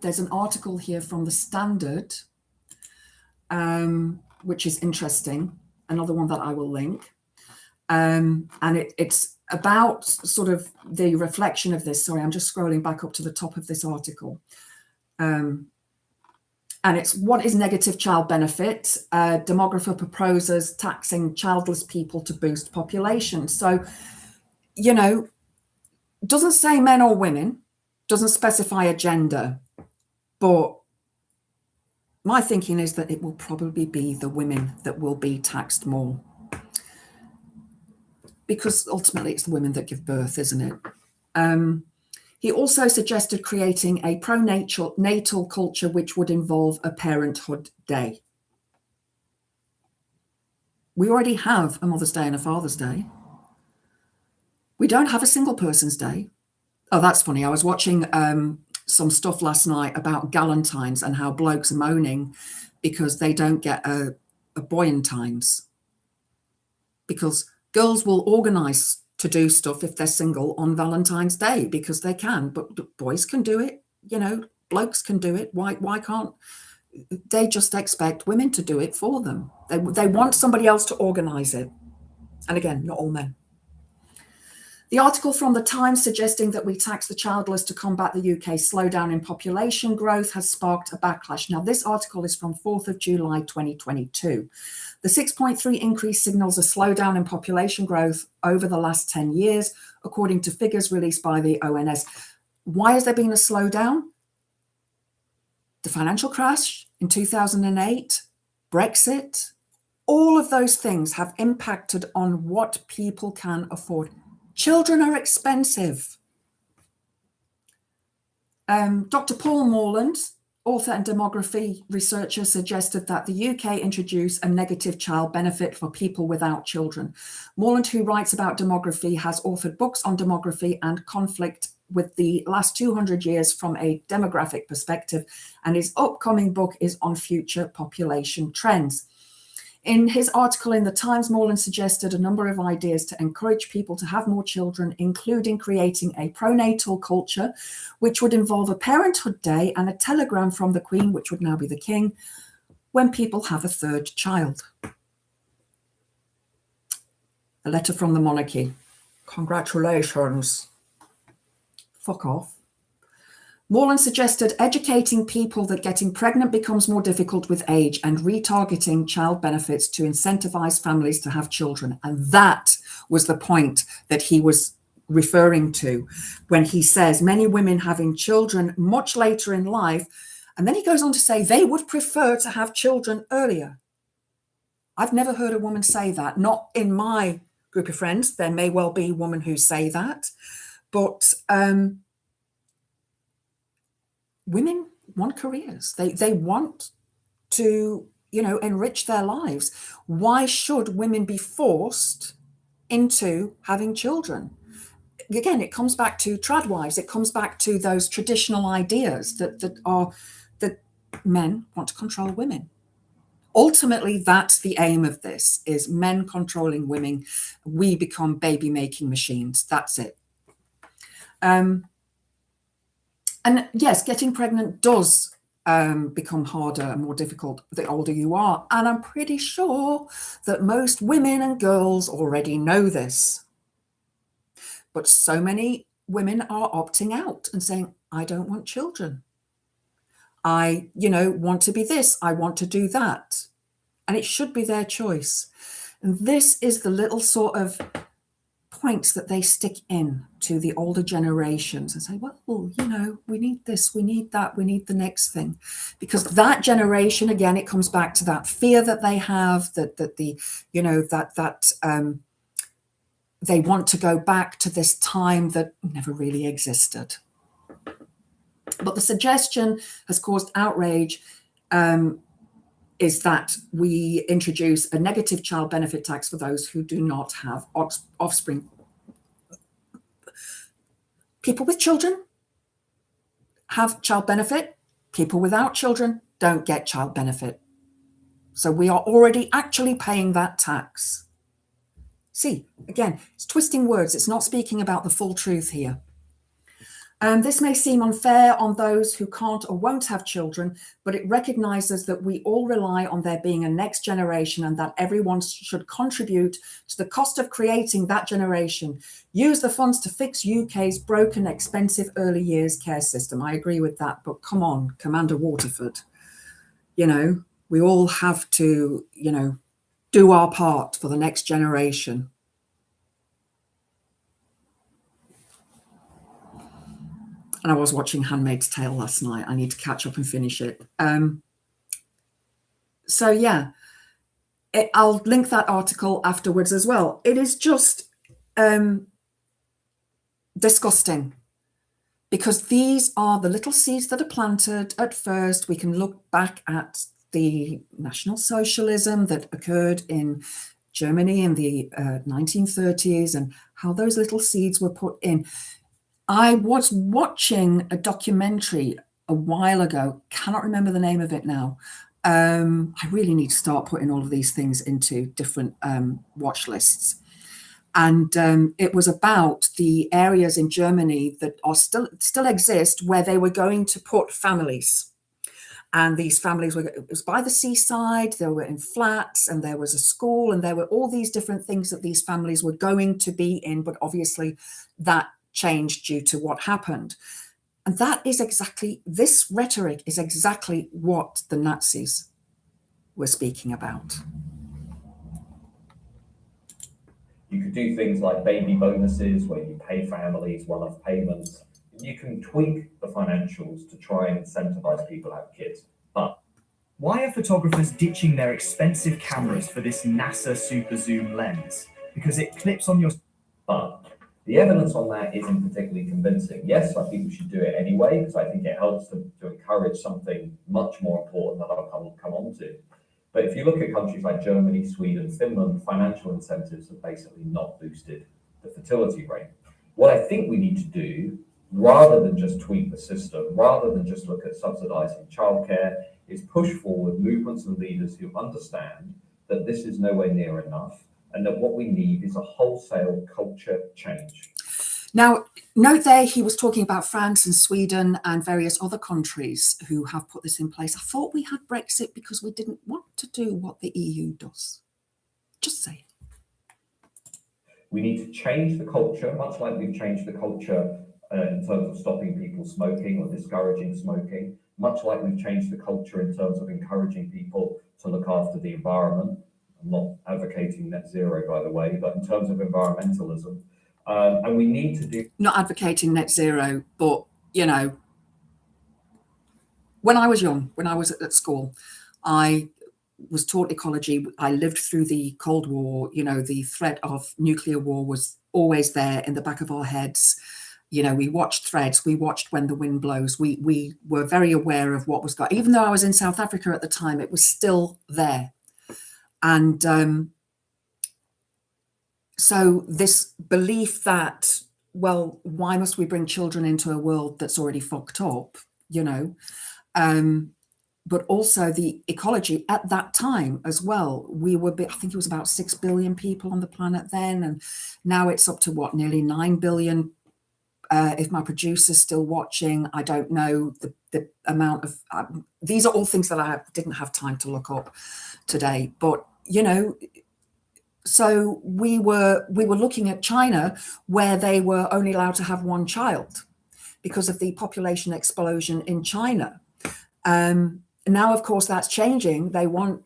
there's an article here from The Standard, which is interesting, another one that I will link. And it's about sort of the reflection of this. Sorry, I'm just scrolling back up to the top of this article. And it's what is negative child benefit? Demographer proposes taxing childless people to boost population. So, you know, doesn't say men or women, doesn't specify a gender, but my thinking is that it will probably be the women that will be taxed more. Because ultimately it's the women that give birth, isn't it? He also suggested creating a pro-natal culture which would involve a parenthood day. We already have a Mother's Day and a Father's Day. We don't have a single person's day. Oh, that's funny. I was watching some stuff last night about galentines and how blokes are moaning because they don't get a boyentines. Because girls will organise to do stuff if they're single on Valentine's Day because they can, but boys can do it, you know, blokes can do it. Why can't they just expect women to do it for them? They want somebody else to organise it. And again, not all men. The article from The Times suggesting that we tax the childless to combat the UK slowdown in population growth has sparked a backlash. Now, this article is from 4th of July 2022. The 6.3 increase signals a slowdown in population growth over the last 10 years, according to figures released by the ONS. Why has there been a slowdown? The financial crash in 2008, Brexit, all of those things have impacted on what people can afford. Children are expensive. Dr. Paul Morland, author and demography researcher, suggested that the UK introduce a negative child benefit for people without children. Morland, who writes about demography, has authored books on demography and conflict with the last 200 years from a demographic perspective, and his upcoming book is on future population trends. In his article in The Times, Morland suggested a number of ideas to encourage people to have more children, including creating a pronatal culture, which would involve a parenthood day and a telegram from the Queen, which would now be the King, when people have a third child. A letter from the monarchy. Congratulations. Fuck off. Morland suggested educating people that getting pregnant becomes more difficult with age and retargeting child benefits to incentivize families to have children. And that was the point that he was referring to when he says many women having children much later in life. And then he goes on to say they would prefer to have children earlier. I've never heard a woman say that, not in my group of friends. There may well be women who say that, but women want careers. They want to enrich their lives. Why should women be forced into having children? Again, it comes back to tradwives. It comes back to those traditional ideas that men want to control women. Ultimately, that's the aim of this, is men controlling women. We become baby making machines. That's it. And yes, getting pregnant does become harder and more difficult the older you are. And I'm pretty sure that most women and girls already know this. But so many women are opting out and saying, I don't want children. I, want to be this. I want to do that. And it should be their choice. And this is the little sort of points that they stick in to the older generations and say, well, we need this, we need that, we need the next thing. Because that generation, again, it comes back to that fear that they have, that they want to go back to this time that never really existed. But the suggestion has caused outrage, is that we introduce a negative child benefit tax for those who do not have offspring. People with children have child benefit. People without children don't get child benefit. So we are already actually paying that tax. See, again, it's twisting words. It's not speaking about the full truth here. This may seem unfair on those who can't or won't have children, but it recognizes that we all rely on there being a next generation and that everyone should contribute to the cost of creating that generation. Use the funds to fix UK's broken, expensive early years care system. I agree with that, but come on, Commander Waterford. We all have to, do our part for the next generation. And I was watching Handmaid's Tale last night. I need to catch up and finish it. So yeah, I'll link that article afterwards as well. It is just disgusting, because these are the little seeds that are planted at first. We can look back at the National Socialism that occurred in Germany in the 1930s and how those little seeds were put in. I was watching a documentary a while ago, cannot remember the name of it now. I really need to start putting all of these things into different watch lists. And it was about the areas in Germany that are still exist, where they were going to put families. And these families it was by the seaside, they were in flats, and there was a school, and there were all these different things that these families were going to be in. But obviously that changed due to what happened. And that is exactly, this rhetoric is exactly what the Nazis were speaking about. You could do things like baby bonuses, where you pay families one-off payments. You can tweak the financials to try and incentivize people to have kids. But why are photographers ditching their expensive cameras for this NASA super zoom lens? Because it clips on your... But the evidence on that isn't particularly convincing. Yes, I think we should do it anyway, because I think it helps to encourage something much more important that I'll come on to. But if you look at countries like Germany, Sweden, Finland, financial incentives have basically not boosted the fertility rate. What I think we need to do, rather than just tweak the system, rather than just look at subsidizing childcare, is push forward movements and leaders who understand that this is nowhere near enough, and that what we need is a wholesale culture change. Now, note there, he was talking about France and Sweden and various other countries who have put this in place. I thought we had Brexit because we didn't want to do what the EU does. Just saying. We need to change the culture, much like we've changed the culture in terms of stopping people smoking or discouraging smoking, much like we've changed the culture in terms of encouraging people to look after the environment. I'm not advocating net zero, by the way, but in terms of environmentalism. And we need to do... Not advocating net zero, but, when I was young, when I was at school, I was taught ecology. I lived through the Cold War. The threat of nuclear war was always there in the back of our heads. You know, we watched Threads, we watched When the Wind Blows. We were very aware of what was going on. Even though I was in South Africa at the time, it was still there. And so this belief that, well, why must we bring children into a world that's already fucked up, you know? But also the ecology at that time as well. We were, I think it was about 6 billion people on the planet then. And now it's up to what, nearly 9 billion. If my producer's still watching, I don't know the amount of, these are all things that I didn't have time to look up today. But, you know, so we were looking at China, where they were only allowed to have one child because of the population explosion in China. Now, of course, that's changing. They want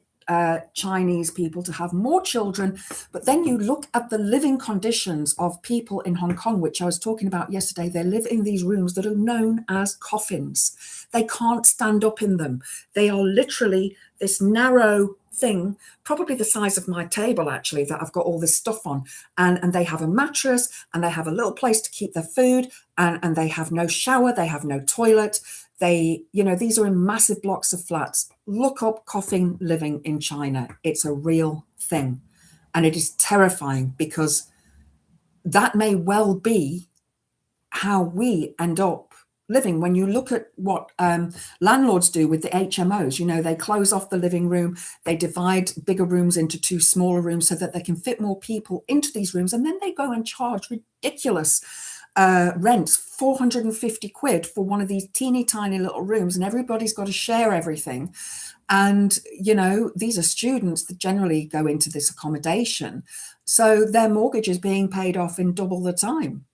Chinese people to have more children. But then you look at the living conditions of people in Hong Kong, which I was talking about yesterday. They live in these rooms that are known as coffins. They can't stand up in them. They are literally this narrow thing, probably the size of my table, actually, that I've got all this stuff on. And they have a mattress, and they have a little place to keep their food, and they have no shower, they have no toilet. They, you know, these are in massive blocks of flats. Look up coffin living in China. It's a real thing. And it is terrifying, because that may well be how we end up living. When you look at what landlords do with the HMOs, you know, they close off the living room, they divide bigger rooms into 2 smaller rooms so that they can fit more people into these rooms. And then they go and charge ridiculous rents, 450 quid for one of these teeny tiny little rooms, and everybody's got to share everything. And, you know, these are students that generally go into this accommodation. So their mortgage is being paid off in double the time.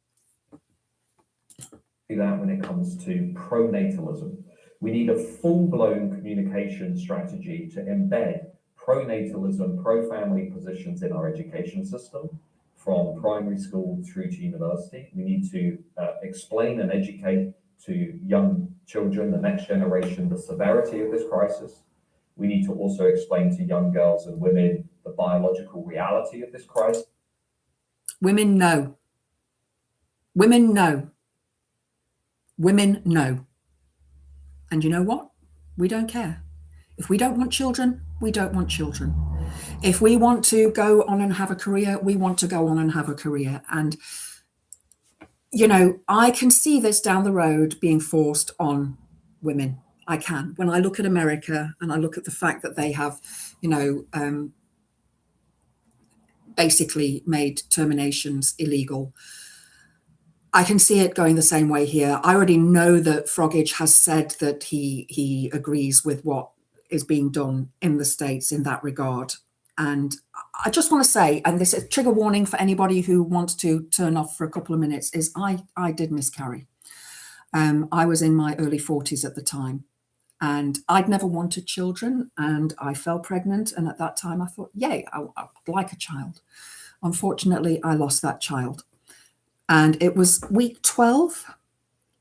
That when it comes to pronatalism, we need a full-blown communication strategy to embed pronatalism, pro-family positions in our education system, from primary school through to university. We need to explain and educate to young children, the next generation, the severity of this crisis. We need to also explain to young girls and women the biological reality of this crisis. Women know. Women know. Women know. And you know what? We don't care. If we don't want children, we don't want children. If we want to go on and have a career, we want to go on and have a career. And, you know, I can see this down the road being forced on women. I can. When I look at America and I look at the fact that they have, you know, basically made terminations illegal, I can see it going the same way here. I already know that Froggage has said that he agrees with what is being done in the States in that regard. And I just want to say, and this is a trigger warning for anybody who wants to turn off for a couple of minutes, is I did miscarry. I was in my early 40s at the time, and I'd never wanted children, and I fell pregnant. And at that time I thought, yay, I'd like a child. Unfortunately, I lost that child. And it was week 12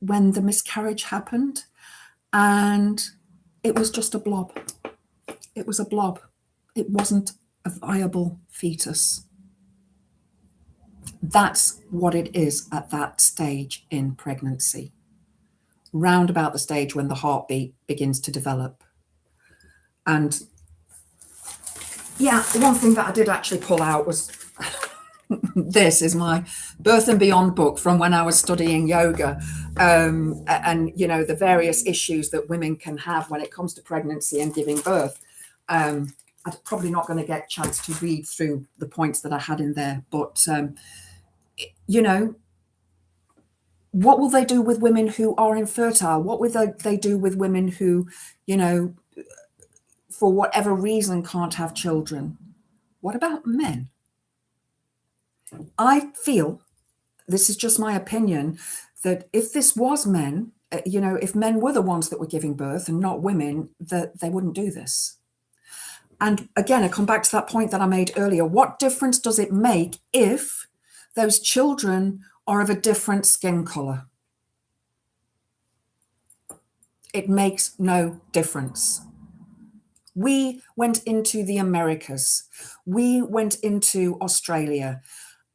when the miscarriage happened, and it was just a blob. It was a blob. It wasn't a viable fetus. That's what it is at that stage in pregnancy, round about the stage when the heartbeat begins to develop. And yeah, one thing that I did actually pull out was this is my Birth and Beyond book from when I was studying yoga, and you know, the various issues that women can have when it comes to pregnancy and giving birth. I'm probably not going to get a chance to read through the points that I had in there, but you know, what will they do with women who are infertile? What will they do with women who, you know, for whatever reason can't have children? What about men? I feel, this is just my opinion, that if this was men, you know, if men were the ones that were giving birth and not women, that they wouldn't do this. And again, I come back to that point that I made earlier. What difference does it make if those children are of a different skin color? It makes no difference. We went into the Americas, we went into Australia,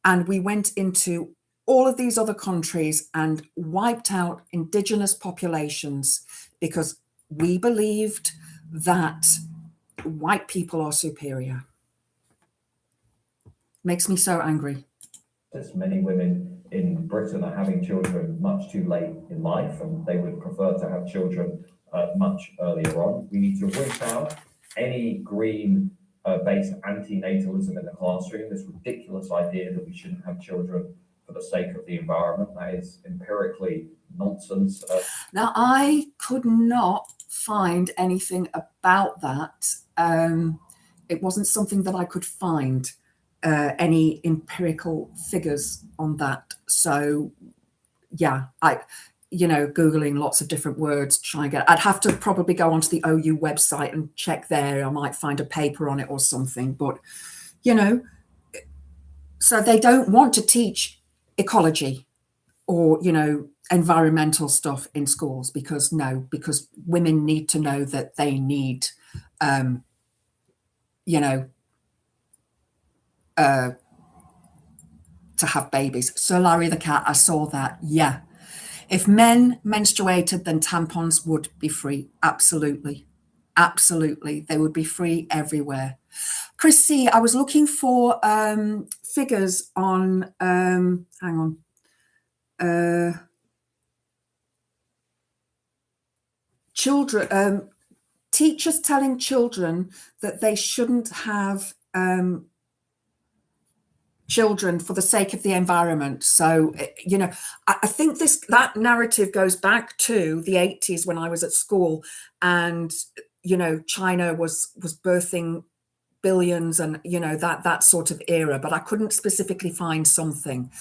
and we went into all of these other countries and wiped out indigenous populations because we believed that white people are superior. Makes me so angry. Many women in Britain are having children much too late in life, and they would prefer to have children much earlier on. We need to root out any green-based anti-natalism in the classroom, this ridiculous idea that we shouldn't have children for the sake of the environment. That is empirically nonsense. Now, I could not find anything about that. It wasn't something that I could find any empirical figures on that. So, yeah, Googling lots of different words, try and get. I'd have to probably go onto the OU website and check there. I might find a paper on it or something. But, so they don't want to teach ecology or, environmental stuff in schools because women need to know that they need, to have babies. So Larry the cat, I saw that. Yeah. If men menstruated, then tampons would be free. Absolutely. Absolutely. They would be free everywhere. Chris C, I was looking for figures on, hang on. Children, teachers telling children that they shouldn't have children for the sake of the environment. So, I think that narrative goes back to the 80s when I was at school, and, China was birthing billions and, that sort of era, but I couldn't specifically find something.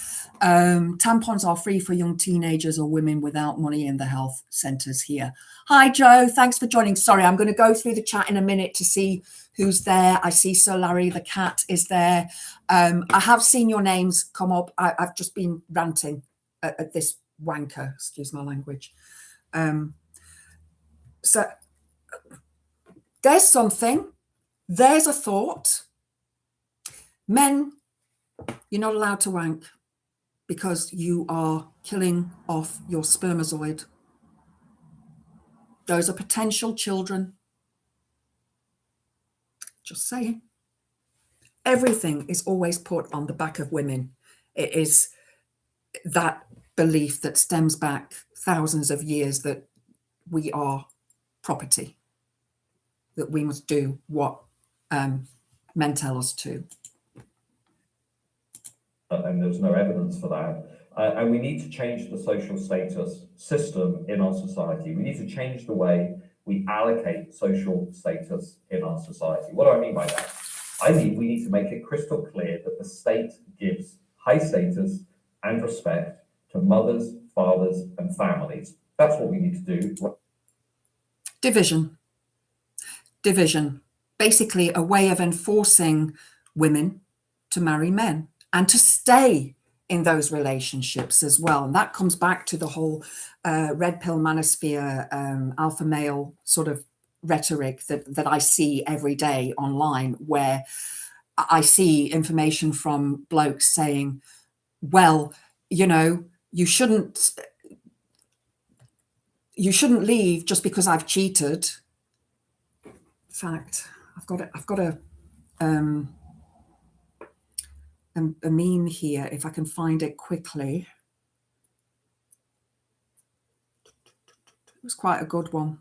Tampons are free for young teenagers or women without money in the health centres here. Hi, Joe. Thanks for joining. Sorry, I'm going to go through the chat in a minute to see who's there. I see Sir Larry the cat is there. I have seen your names come up. I've just been ranting at this wanker, excuse my language. So there's something. There's a thought. Men, you're not allowed to wank because you are killing off your spermatozoid. Those are potential children. Just saying. Everything is always put on the back of women. It is that belief that stems back thousands of years that we are property, that we must do what men tell us to. And there's no evidence for that. And we need to change the social status system in our society. We need to change the way we allocate social status in our society. What do I mean by that? I mean, we need to make it crystal clear that the state gives high status and respect to mothers, fathers, and families. That's what we need to do. Division. Basically a way of enforcing women to marry men and to stay in those relationships as well. And that comes back to the whole red pill manosphere, alpha male sort of rhetoric that I see every day online, where I see information from blokes saying, well, you shouldn't leave just because I've cheated. In fact, I've got a meme here, if I can find it quickly. It was quite a good one.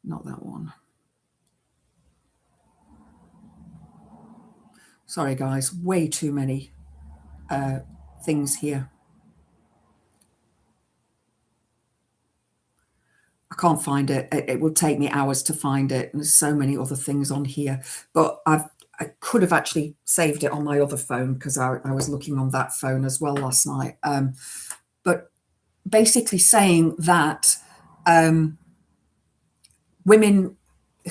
Not that one. Sorry, guys, way too many things here. I can't find it. It will take me hours to find it. And there's so many other things on here. But I could have actually saved it on my other phone because I was looking on that phone as well last night. But basically saying that women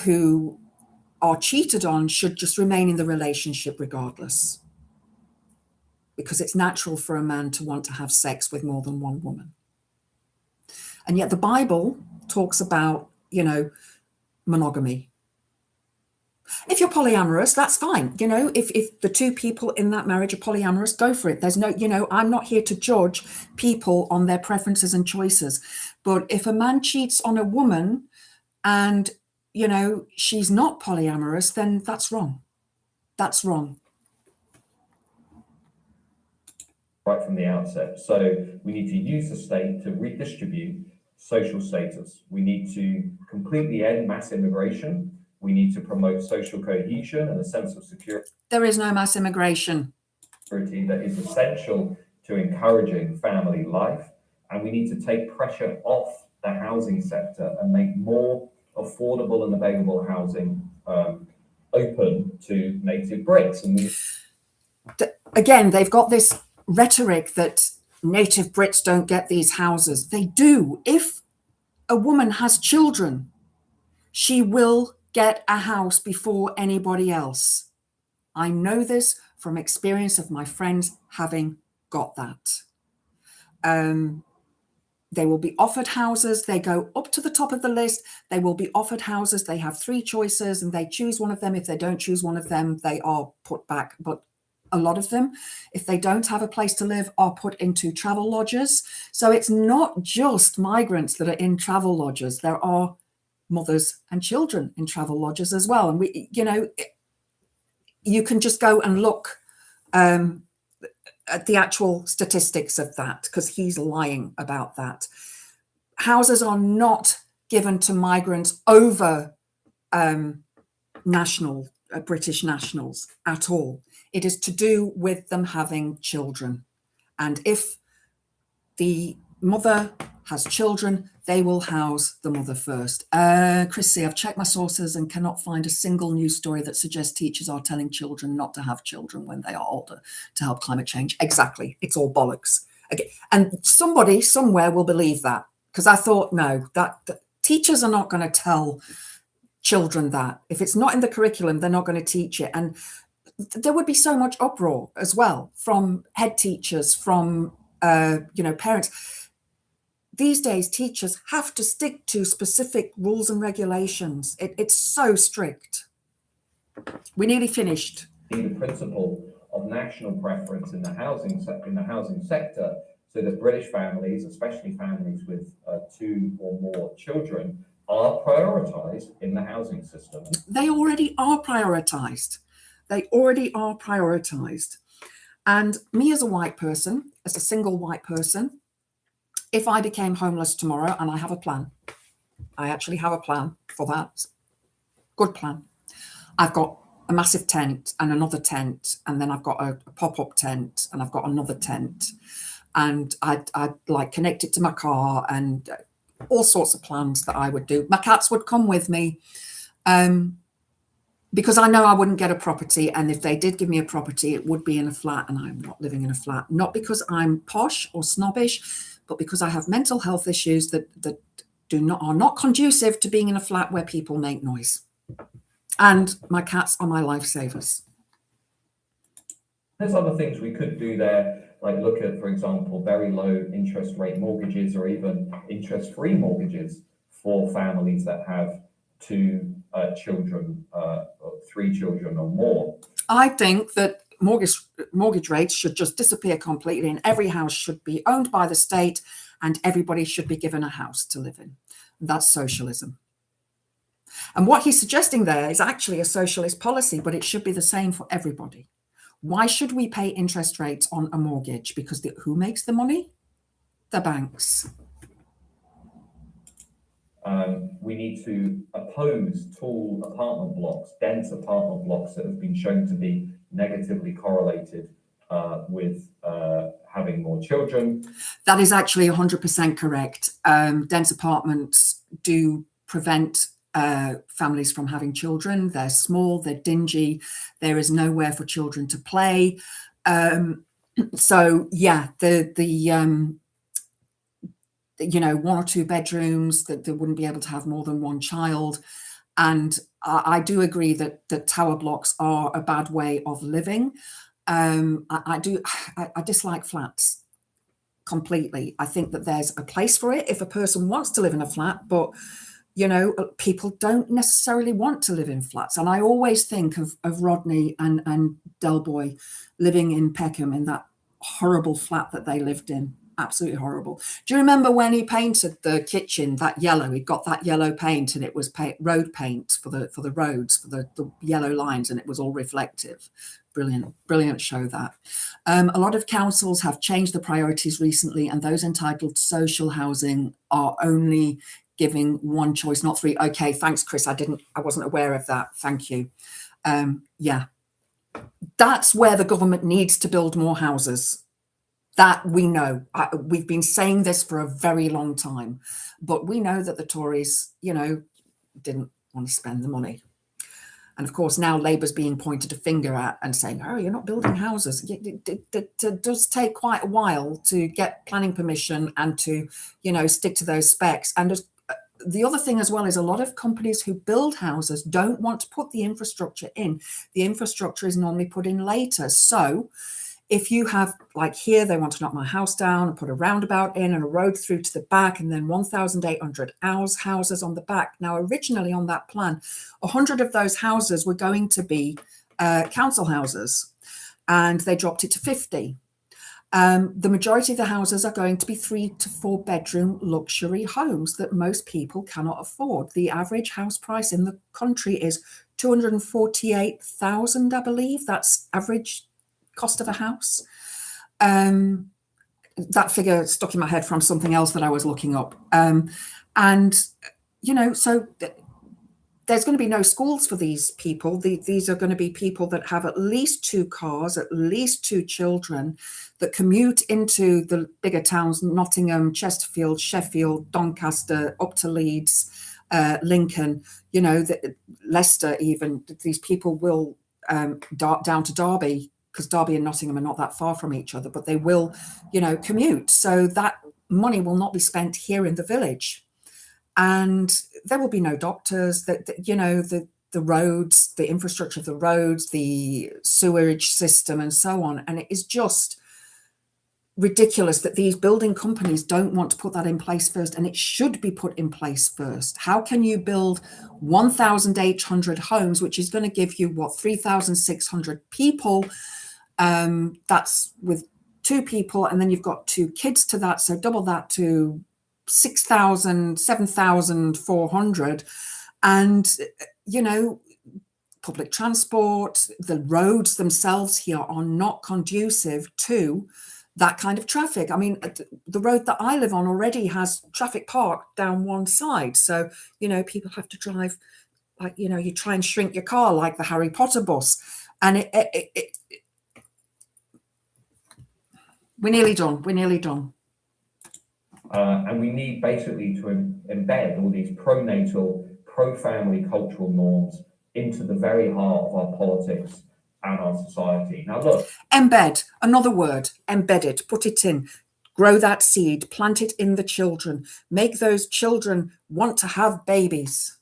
who are cheated on should just remain in the relationship regardless, because it's natural for a man to want to have sex with more than one woman. And yet the Bible talks about, monogamy. If you're polyamorous, that's fine. You know, if the two people in that marriage are polyamorous, go for it. There's no, you know, I'm not here to judge people on their preferences and choices. But if a man cheats on a woman and, you know, she's not polyamorous, then that's wrong. That's wrong. Right from the outset. So we need to use the state to redistribute social status. We need to completely end mass immigration. We need to promote social cohesion and a sense of security. There is no mass immigration. That is essential to encouraging family life. And we need to take pressure off the housing sector and make more affordable and available housing open to native Brits. And again, they've got this rhetoric that native Brits don't get these houses. They do. If a woman has children, she will get a house before anybody else. I know this from experience of my friends having got that. They will be offered houses. They go up to the top of the list. They will be offered houses. They have 3 choices and they choose one of them. If they don't choose one of them, they are put back. But a lot of them, if they don't have a place to live, are put into travel lodges. So it's not just migrants that are in travel lodges. There are mothers and children in travel lodges as well. And we, you know, you can just go and look at the actual statistics of that, because he's lying about that. Houses are not given to migrants over British nationals at all. It is to do with them having children. And if the mother has children, they will house the mother first. Chrissy, I've checked my sources and cannot find a single news story that suggests teachers are telling children not to have children when they are older to help climate change. Exactly. It's all bollocks. Okay. And somebody somewhere will believe that, because I thought, no, that teachers are not going to tell children that. If it's not in the curriculum, they're not going to teach it. And there would be so much uproar as well from head teachers, from parents. These days, teachers have to stick to specific rules and regulations. It's so strict. We're nearly finished. The principle of national preference in the housing sector, so that British families, especially families with 2 or more children, are prioritised in the housing system. They already are prioritised. They already are prioritised. And me as a white person, as a single white person, if I became homeless tomorrow, and I have a plan, I actually have a plan for that. Good plan. I've got a massive tent and another tent, and then I've got a pop-up tent, and I've got another tent, and I'd like connect it to my car, and all sorts of plans that I would do. My cats would come with me, because I know I wouldn't get a property, and if they did give me a property, it would be in a flat, and I'm not living in a flat. Not because I'm posh or snobbish, but because I have mental health issues that are not conducive to being in a flat where people make noise. And my cats are my lifesavers. There's other things we could do there, like look at, for example, very low interest rate mortgages or even interest-free mortgages for families that have 2 children, or 3 children or more. I think that mortgage rates should just disappear completely, and every house should be owned by the state, and everybody should be given a house to live in. That's socialism. And what he's suggesting there is actually a socialist policy, but it should be the same for everybody. Why should we pay interest rates on a mortgage? Because who makes the money? The banks. We need to oppose tall apartment blocks, dense apartment blocks that have been shown to be negatively correlated with having more children. That is actually 100% correct. Dense apartments do prevent families from having children. They're small, they're dingy, there is nowhere for children to play. So yeah, the 1 or 2 bedrooms, that they wouldn't be able to have more than 1 child. And I do agree that tower blocks are a bad way of living. I dislike flats completely. I think that there's a place for it if a person wants to live in a flat, but People don't necessarily want to live in flats. And I always think of Rodney and Del Boy living in Peckham in that horrible flat that they lived in. Absolutely horrible. Do you remember when he painted the kitchen that yellow? He got that yellow paint, and it was road paint for the roads, for the yellow lines, and it was all reflective. Brilliant show that. A lot of councils have changed the priorities recently, and those entitled to social housing are only giving one choice, not three. Okay, thanks, Chris. I wasn't aware of that. Thank you. Yeah, that's where the government needs to build more houses. That we know. We've been saying this for a very long time, but we know that the Tories, didn't want to spend the money. And of course, now Labour's being pointed a finger at and saying, oh, you're not building houses. It does take quite a while to get planning permission and to, stick to those specs. And the other thing as well is a lot of companies who build houses don't want to put the infrastructure in. The infrastructure is normally put in later. So if you have, like here, they want to knock my house down and put a roundabout in and a road through to the back, and then 1,800 houses on the back. Now, originally on that plan, 100 of those houses were going to be council houses, and they dropped it to 50. The majority of the houses are going to be 3 to 4 bedroom luxury homes that most people cannot afford. The average house price in the country is 248,000, I believe. That's average cost of a house. That figure stuck in my head from something else that I was looking up. So there's going to be no schools for these people. These are going to be people that have at least 2 cars, at least 2 children, that commute into the bigger towns, Nottingham, Chesterfield, Sheffield, Doncaster, up to Leeds, Lincoln, Leicester even. These people will down to Derby, because Derby and Nottingham are not that far from each other, but they will, commute. So that money will not be spent here in the village. And there will be no doctors, the roads, the infrastructure of the roads, the sewerage system and so on. And it is just ridiculous that these building companies don't want to put that in place first, and it should be put in place first. How can you build 1,800 homes, which is going to give you 3,600 people? That's with 2 people, and then you've got 2 kids to that, so double that to 6,000, 7,400. And public transport, the roads themselves here are not conducive to that kind of traffic. I mean, the road that I live on already has traffic parked down one side. So, people have to drive, like, you try and shrink your car like the Harry Potter bus. And we're nearly done. And we need basically to embed all these pro-natal, pro-family cultural norms into the very heart of our politics and our society. Now, look. Embed, another word, embed it, put it in, grow that seed, plant it in the children, make those children want to have babies.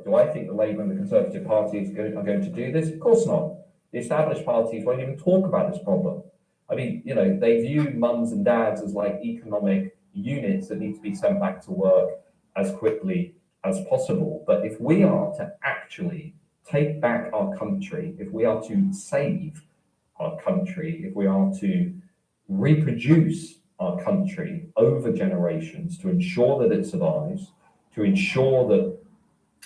Do I think the Labour and the Conservative parties are going to do this? Of course not. The established parties won't even talk about this problem. I mean, they view mums and dads as like economic units that need to be sent back to work as quickly as possible. But if we are to actually take back our country, if we are to save our country, if we are to reproduce our country over generations to ensure that it survives, to ensure that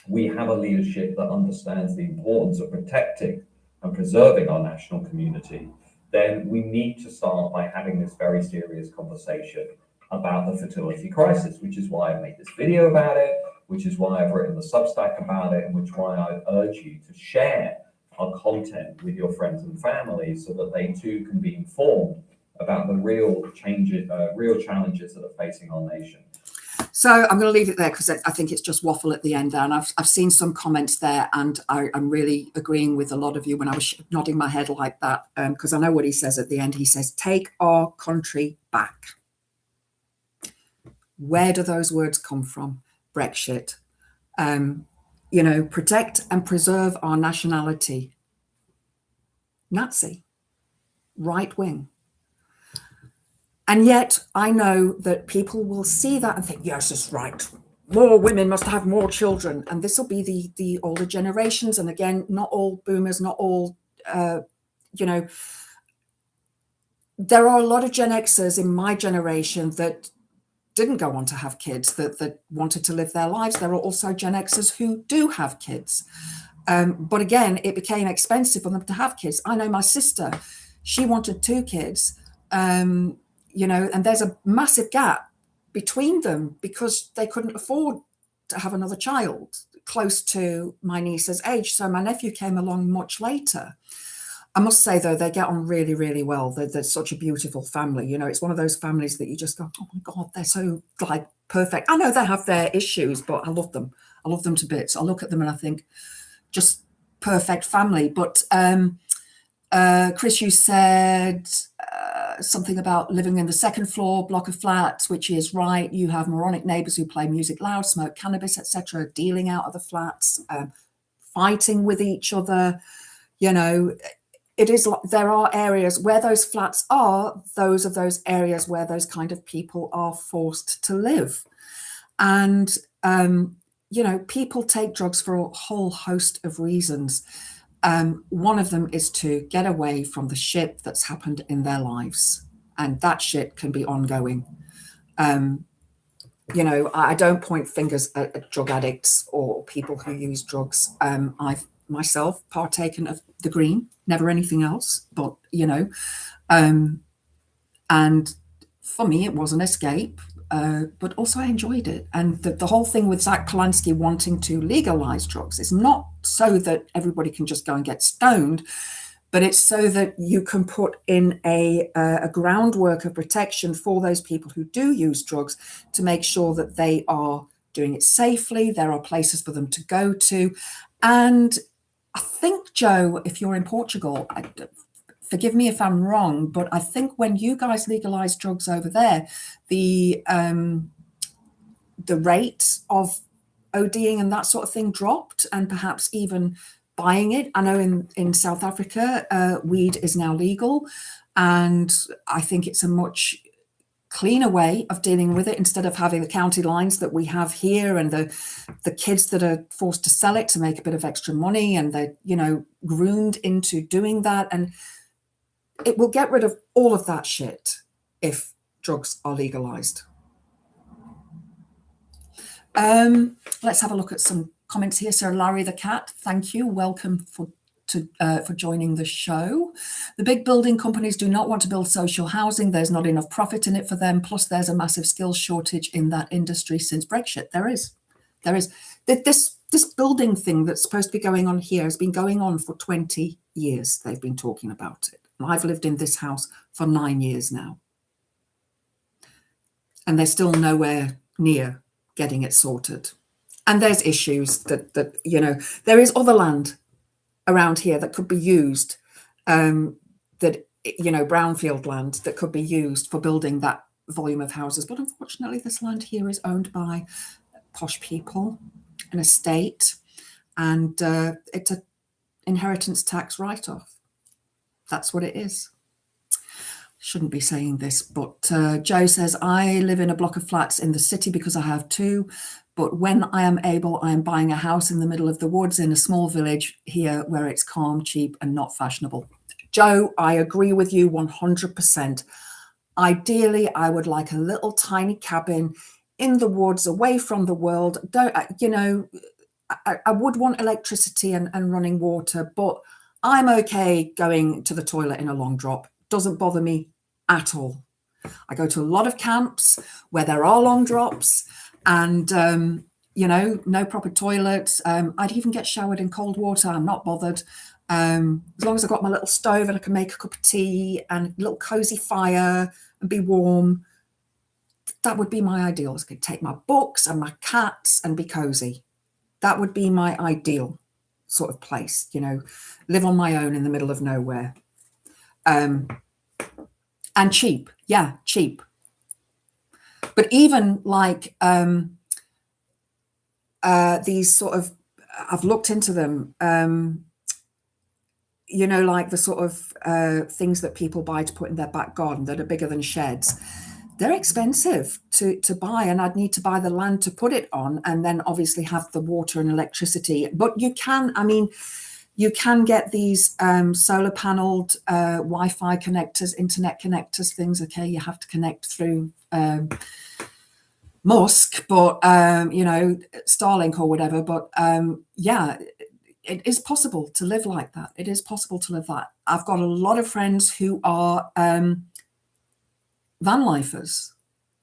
we have a leadership that understands the importance of protecting and preserving our national community, then we need to start by having this very serious conversation about the fertility crisis, which is why I made this video about it, which is why I've written the Substack about it, and which is why I urge you to share our content with your friends and family so that they too can be informed about the real challenges that are facing our nation. So I'm going to leave it there because I think it's just waffle at the end there. And I've seen some comments there, and I'm really agreeing with a lot of you when I was nodding my head like that, because I know what he says at the end. He says, take our country back. Where do those words come from? Brexit. Protect and preserve our nationality. Nazi. Right wing. And yet I know that people will see that and think, yes, it's right. more women must have more children, and this will be the older generations. And again, not all boomers, not all, there are a lot of Gen Xers in my generation that didn't go on to have kids, that wanted to live their lives. There are also Gen Xers who do have kids. But again, it became expensive for them to have kids. I know my sister, she wanted 2 kids, and there's a massive gap between them because they couldn't afford to have another child close to my niece's age. So my nephew came along much later. I must say, though, they get on really, really well. They're such a beautiful family. It's one of those families that you just go, oh my God, they're so perfect. I know they have their issues, but I love them. I love them to bits. I look at them and I think, just perfect family. But Chris, you said something about living in the second floor block of flats, which is right. You have moronic neighbours who play music loud, smoke cannabis, etc., dealing out of the flats, fighting with each other. It is, there are areas where those flats are, those areas where those kind of people are forced to live. And, people take drugs for a whole host of reasons. One of them is to get away from the shit that's happened in their lives. And that shit can be ongoing. I don't point fingers at drug addicts or people who use drugs. I've myself partaken of the green, never anything else, but and for me it was an escape, but also I enjoyed it. And the whole thing with Zach Polanski wanting to legalize drugs is not so that everybody can just go and get stoned, but it's so that you can put in a groundwork of protection for those people who do use drugs to make sure that they are doing it safely. There are places for them to go to. And I think, Joe, if you're in Portugal, forgive me if I'm wrong, but I think when you guys legalized drugs over there, the rate of ODing and that sort of thing dropped, and perhaps even buying it. I know in South Africa, weed is now legal, and I think it's a much cleaner way of dealing with it, instead of having the county lines that we have here and the kids that are forced to sell it to make a bit of extra money, and they're groomed into doing that. And it will get rid of all of that shit if drugs are legalized. Let's have a look at some comments here. So Larry the Cat, thank you. Welcome for joining the show. The big building companies do not want to build social housing. There's not enough profit in it for them. Plus, there's a massive skills shortage in that industry since Brexit. There is. This building thing that's supposed to be going on here has been going on for 20 years. They've been talking about it. I've lived in this house for 9 years now. And they're still nowhere near getting it sorted. And there's issues that there is other land around here that could be used, brownfield land that could be used for building that volume of houses. But unfortunately, this land here is owned by posh people, an estate, and it's an inheritance tax write-off. That's what it is. Shouldn't be saying this, but Joe says, I live in a block of flats in the city because I have 2. But when I am able, I am buying a house in the middle of the woods in a small village here where it's calm, cheap, and not fashionable. Joe, I agree with you 100%. Ideally, I would like a little tiny cabin in the woods, away from the world. I would want electricity and running water, but I'm okay going to the toilet in a long drop. Doesn't bother me at all. I go to a lot of camps where there are long drops, and no proper toilets. I'd even get showered in cold water. I'm not bothered. As long as I've got my little stove and I can make a cup of tea and a little cozy fire and be warm, that would be my ideal. I could take my books and my cats and be cozy. That would be my ideal sort of place, live on my own in the middle of nowhere. And cheap. Yeah, cheap. But even like these sort of, I've looked into them, like the sort of things that people buy to put in their back garden that are bigger than sheds. they're expensive to buy, and I'd need to buy the land to put it on, and then obviously have the water and electricity. But you can, I mean, you can get these solar paneled Wi-Fi connectors, internet connectors, things. Okay, you have to connect through Musk, but you know, Starlink or whatever. But yeah, it is possible to live like that. It is possible to live that. I've got a lot of friends who are van lifers.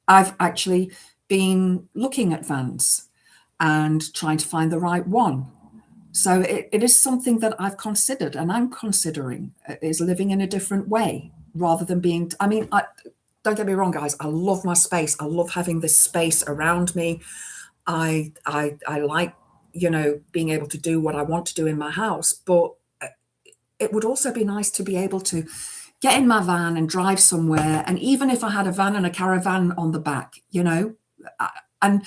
I've actually been looking at vans and trying to find the right one. So it is something that I've considered, and I'm considering, is living in a different way rather than being, I mean, don't get me wrong, guys, I love my space. I love having this space around me. I like, you know, being able to do what I want to do in my house, but it would also be nice to be able to get in my van and drive somewhere. And even if I had a van and a caravan on the back, you know, and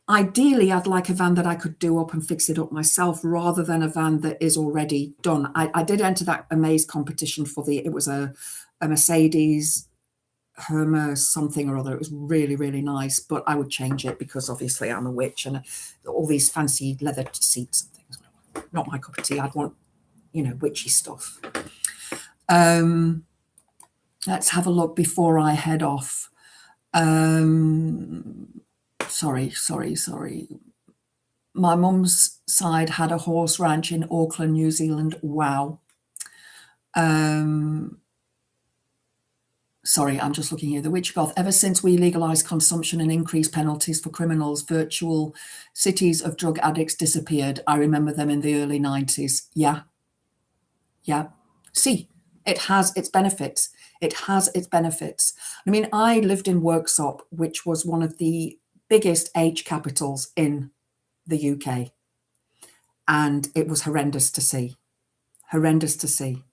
ideally, I'd like a van that I could do up and fix it up myself rather than a van that is already done. I did enter that Amaze competition for it was a Mercedes Herma something or other. It was really, really nice, but I would change it because obviously I'm a witch and all these fancy leather seats and things. Not my cup of tea. I'd want, you know, witchy stuff. Let's have a look before I head off. Sorry. My mum's side had a horse ranch in Auckland, New Zealand. Wow. Sorry, I'm just looking here. The Witch Goth. Ever since we legalized consumption and increased penalties for criminals, virtual cities of drug addicts disappeared. I remember them in the early 90s. Yeah. See, it has its benefits. It has its benefits. I mean, I lived in Worksop, which was one of the biggest age capitals in the UK. And it was horrendous to see. Horrendous to see.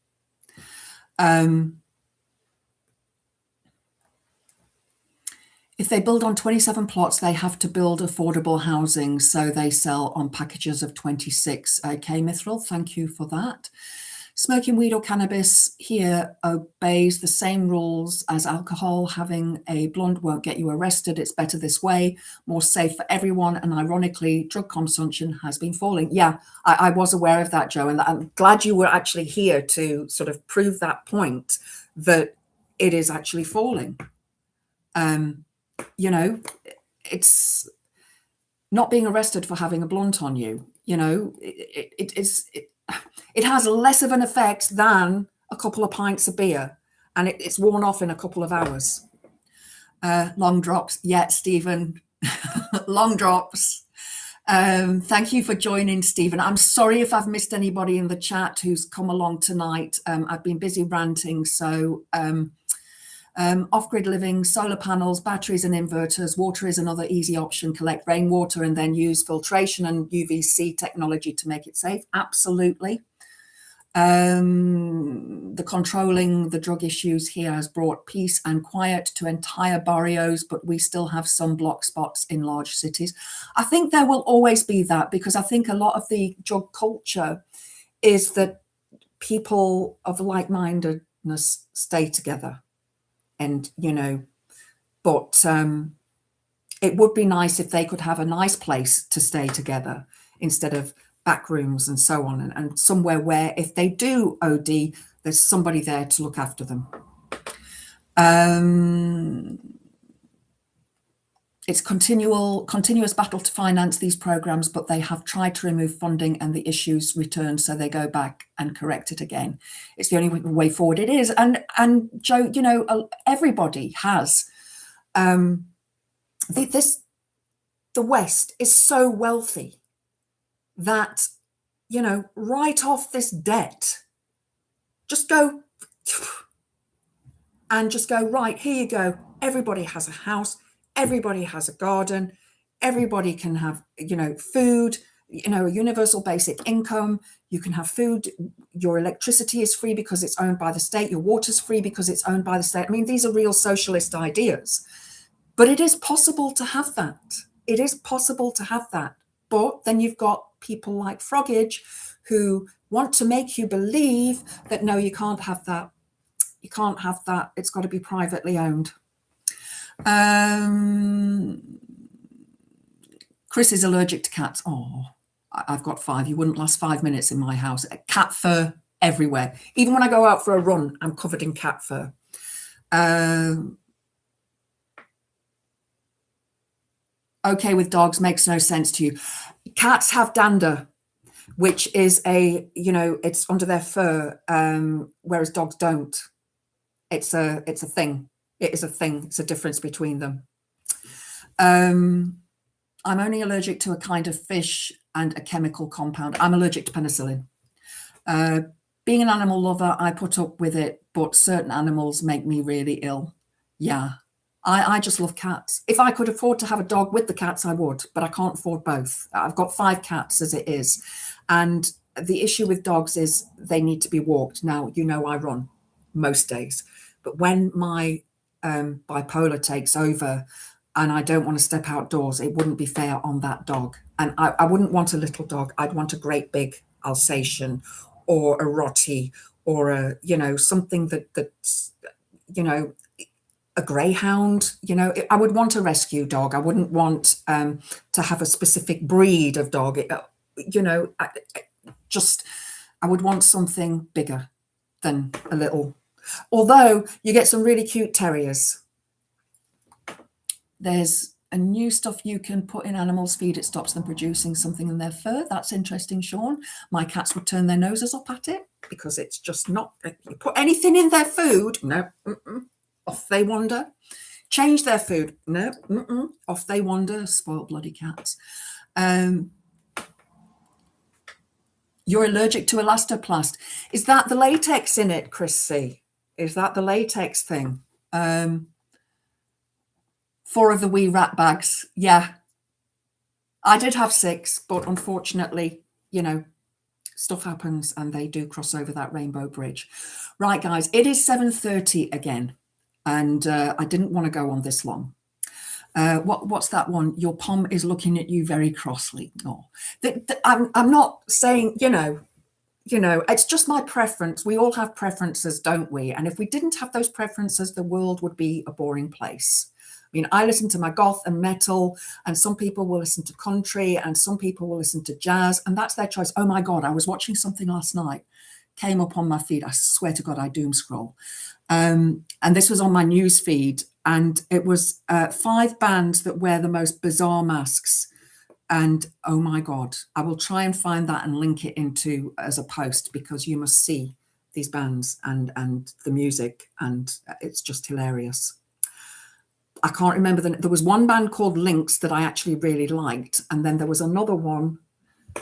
If they build on 27 plots, they have to build affordable housing. So they sell on packages of 26. Okay, Mithril, thank you for that. Smoking weed or cannabis here obeys the same rules as alcohol. Having a blunt won't get you arrested. It's better this way, more safe for everyone. And ironically, drug consumption has been falling. Yeah, I was aware of that, Joe. And I'm glad you were actually here to sort of prove that point, that it is actually falling. You know, it's not being arrested for having a blunt on you. You know, it has less of an effect than a couple of pints of beer, and it's worn off in a couple of hours. Long drops. Yeah, Stephen, long drops. Thank you for joining, Stephen. I'm sorry if I've missed anybody in the chat who's come along tonight. I've been busy ranting, so off-grid living, solar panels, batteries and inverters. Water is another easy option. Collect rainwater and then use filtration and UVC technology to make it safe. Absolutely. The controlling the drug issues here has brought peace and quiet to entire barrios, but we still have some block spots in large cities. I think there will always be that, because I think a lot of the drug culture is that people of like-mindedness stay together. And, you know, but it would be nice if they could have a nice place to stay together instead of back rooms and so on, and somewhere where if they do OD, there's somebody there to look after them. It's continuous battle to finance these programs, but they have tried to remove funding and the issues return, so they go back and correct it again. It's the only way forward. It is, and Joe, you know, everybody has. The West is so wealthy that, you know, write off this debt. Just go and just go, right, here you go. Everybody has a house. Everybody has a garden. Everybody can have, you know, food, you know, a universal basic income. You can have food. Your electricity is free because it's owned by the state. Your water's free because it's owned by the state. I mean, these are real socialist ideas, but it is possible to have that. It is possible to have that. But then you've got people like Froggage who want to make you believe that, no, you can't have that. You can't have that. It's got to be privately owned. Chris is allergic to cats. Oh, I've got 5. You wouldn't last 5 minutes in my house. Cat fur everywhere. Even when I go out for a run, I'm covered in cat fur. Okay with dogs makes no sense to you. Cats have dander, which is it's under their fur, whereas dogs don't. It's a thing. It is a thing. It's a difference between them. I'm only allergic to a kind of fish and a chemical compound. I'm allergic to penicillin. Being an animal lover, I put up with it, but certain animals make me really ill. Yeah. I just love cats. If I could afford to have a dog with the cats, I would, but I can't afford both. I've got 5 cats as it is. And the issue with dogs is they need to be walked. Now, I run most days, but when my bipolar takes over and I don't want to step outdoors, it wouldn't be fair on that dog. And I wouldn't want a little dog. I'd want a great big Alsatian or a Rottie or something that's, a greyhound. I would want a rescue dog. I wouldn't want to have a specific breed of dog. I would want something bigger than a little. Although you get some really cute terriers. There's a new stuff you can put in animals' feed. It stops them producing something in their fur. That's interesting, Sean. My cats would turn their noses up at it because it's just not. You put anything in their food, no. Off they wander. Change their food. No, off they wander. Spoiled bloody cats. You're allergic to elastoplast. Is that the latex in it, Chris C? Is that the latex thing? 4 of the wee rat bags. Yeah. I did have 6, but unfortunately, stuff happens and they do cross over that rainbow bridge. Right, guys, it is 7:30 again. And I didn't want to go on this long. What's that one? Your pom is looking at you very crossly. Oh, I'm not saying, it's just my preference. We all have preferences, don't we? And if we didn't have those preferences, the world would be a boring place. I mean, I listen to my goth and metal, and some people will listen to country, and some people will listen to jazz, and that's their choice. Oh my God, I was watching something last night, came up on my feed. I swear to God, I doom scroll. And this was on my news feed, and it was 5 bands that wear the most bizarre masks. And oh my God, I will try and find that and link it into as a post, because you must see these bands and the music, and it's just hilarious. I can't remember there was one band called Lynx that I actually really liked, and then there was another one. I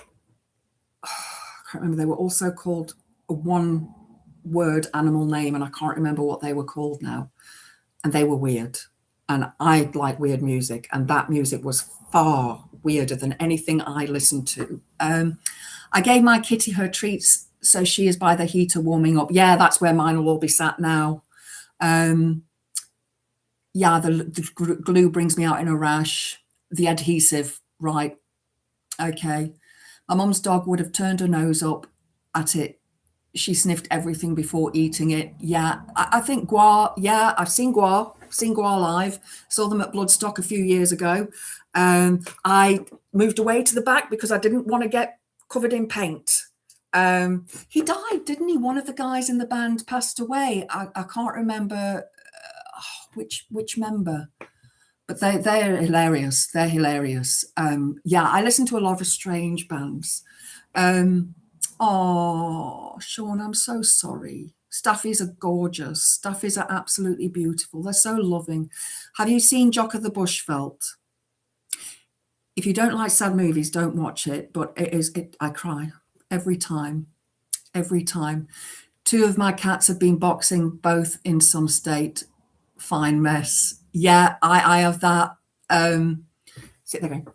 can't remember. They were also called a one-word animal name, and I can't remember what they were called now. And they were weird, and I like weird music, and that music was far weirder than anything I listened to. I gave my kitty her treats, so she is by the heater warming up. Yeah, that's where mine will all be sat now. Yeah, the glue brings me out in a rash. The adhesive, right? Okay. My mum's dog would have turned her nose up at it. She sniffed everything before eating it. Yeah, I think guar. Yeah, I've seen guar live. Saw them at Bloodstock a few years ago. I moved away to the back because I didn't want to get covered in paint. He died, didn't he? One of the guys in the band passed away. I can't remember which member, but they're hilarious. They're hilarious. Yeah, I listen to a lot of strange bands. Oh, Sean, I'm so sorry. Staffies are gorgeous. Staffies are absolutely beautiful. They're so loving. Have you seen Jock of the Bushveld? If you don't like sad movies, don't watch it. But I cry every time. Every time. 2 of my cats have been boxing, both in some state. Fine mess. Yeah, I have that. Sit there going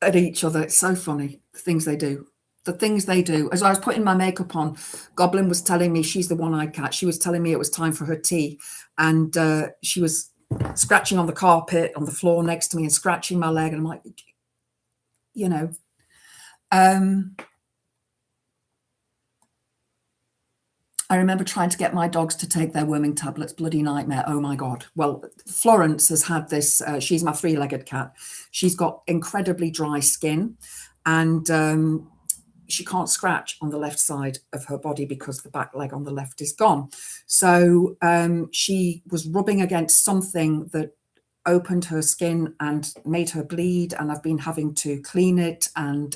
at each other. It's so funny, the things they do. The things they do. As I was putting my makeup on, Goblin was telling me, she's the one-eyed cat, she was telling me it was time for her tea. And she was scratching on the carpet, on the floor next to me, and scratching my leg. And I'm like, I remember trying to get my dogs to take their worming tablets. Bloody nightmare. Oh my God. Well, Florence has had this. She's my three-legged cat. She's got incredibly dry skin, and she can't scratch on the left side of her body because the back leg on the left is gone. So she was rubbing against something that opened her skin and made her bleed. And I've been having to clean it and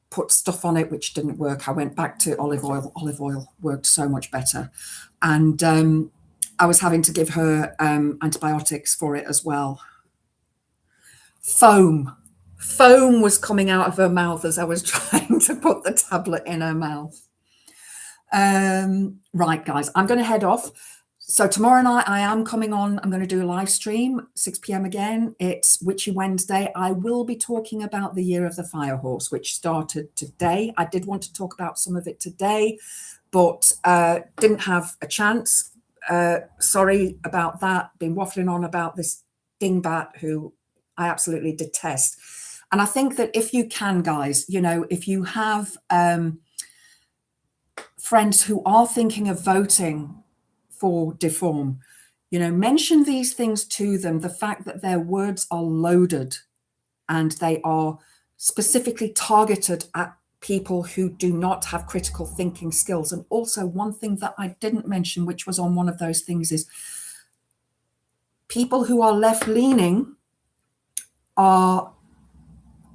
put stuff on it, which didn't work. I went back to olive oil. Olive oil worked so much better. And I was having to give her antibiotics for it as well. Foam was coming out of her mouth as I was trying to put the tablet in her mouth. Right, guys, I'm going to head off. So tomorrow night I am coming on. I'm going to do a live stream, 6 p.m. again. It's Witchy Wednesday. I will be talking about the Year of the Fire Horse, which started today. I did want to talk about some of it today, but didn't have a chance. Sorry about that. Been waffling on about this dingbat who I absolutely detest. And I think that if you can, guys, you know, if you have friends who are thinking of voting for Deform, you know, mention these things to them. The fact that their words are loaded and they are specifically targeted at people who do not have critical thinking skills. And also one thing that I didn't mention, which was on one of those things, is people who are left-leaning are,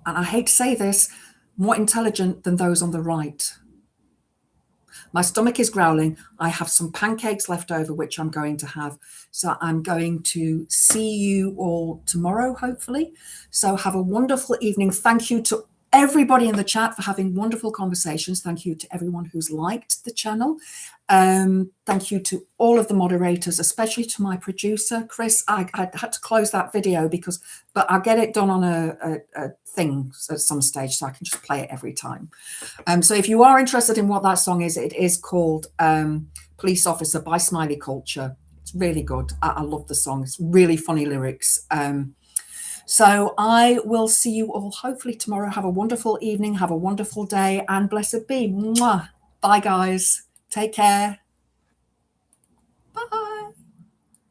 and I hate to say this, more intelligent than those on the right. My stomach is growling. I have some pancakes left over, which I'm going to have. So I'm going to see you all tomorrow, hopefully. So have a wonderful evening. Thank you to everybody in the chat for having wonderful conversations. Thank you to everyone who's liked the channel. Thank you to all of the moderators, especially to my producer, Chris. I had to close that video but I'll get it done on a thing at some stage so I can just play it every time. So if you are interested in what that song is, it is called Police Officer by Smiley Culture. It's really good. I love the song. It's really funny lyrics. So I will see you all hopefully tomorrow. Have a wonderful evening. Have a wonderful day, and blessed be. Mwah. Bye, guys. Take care. Bye.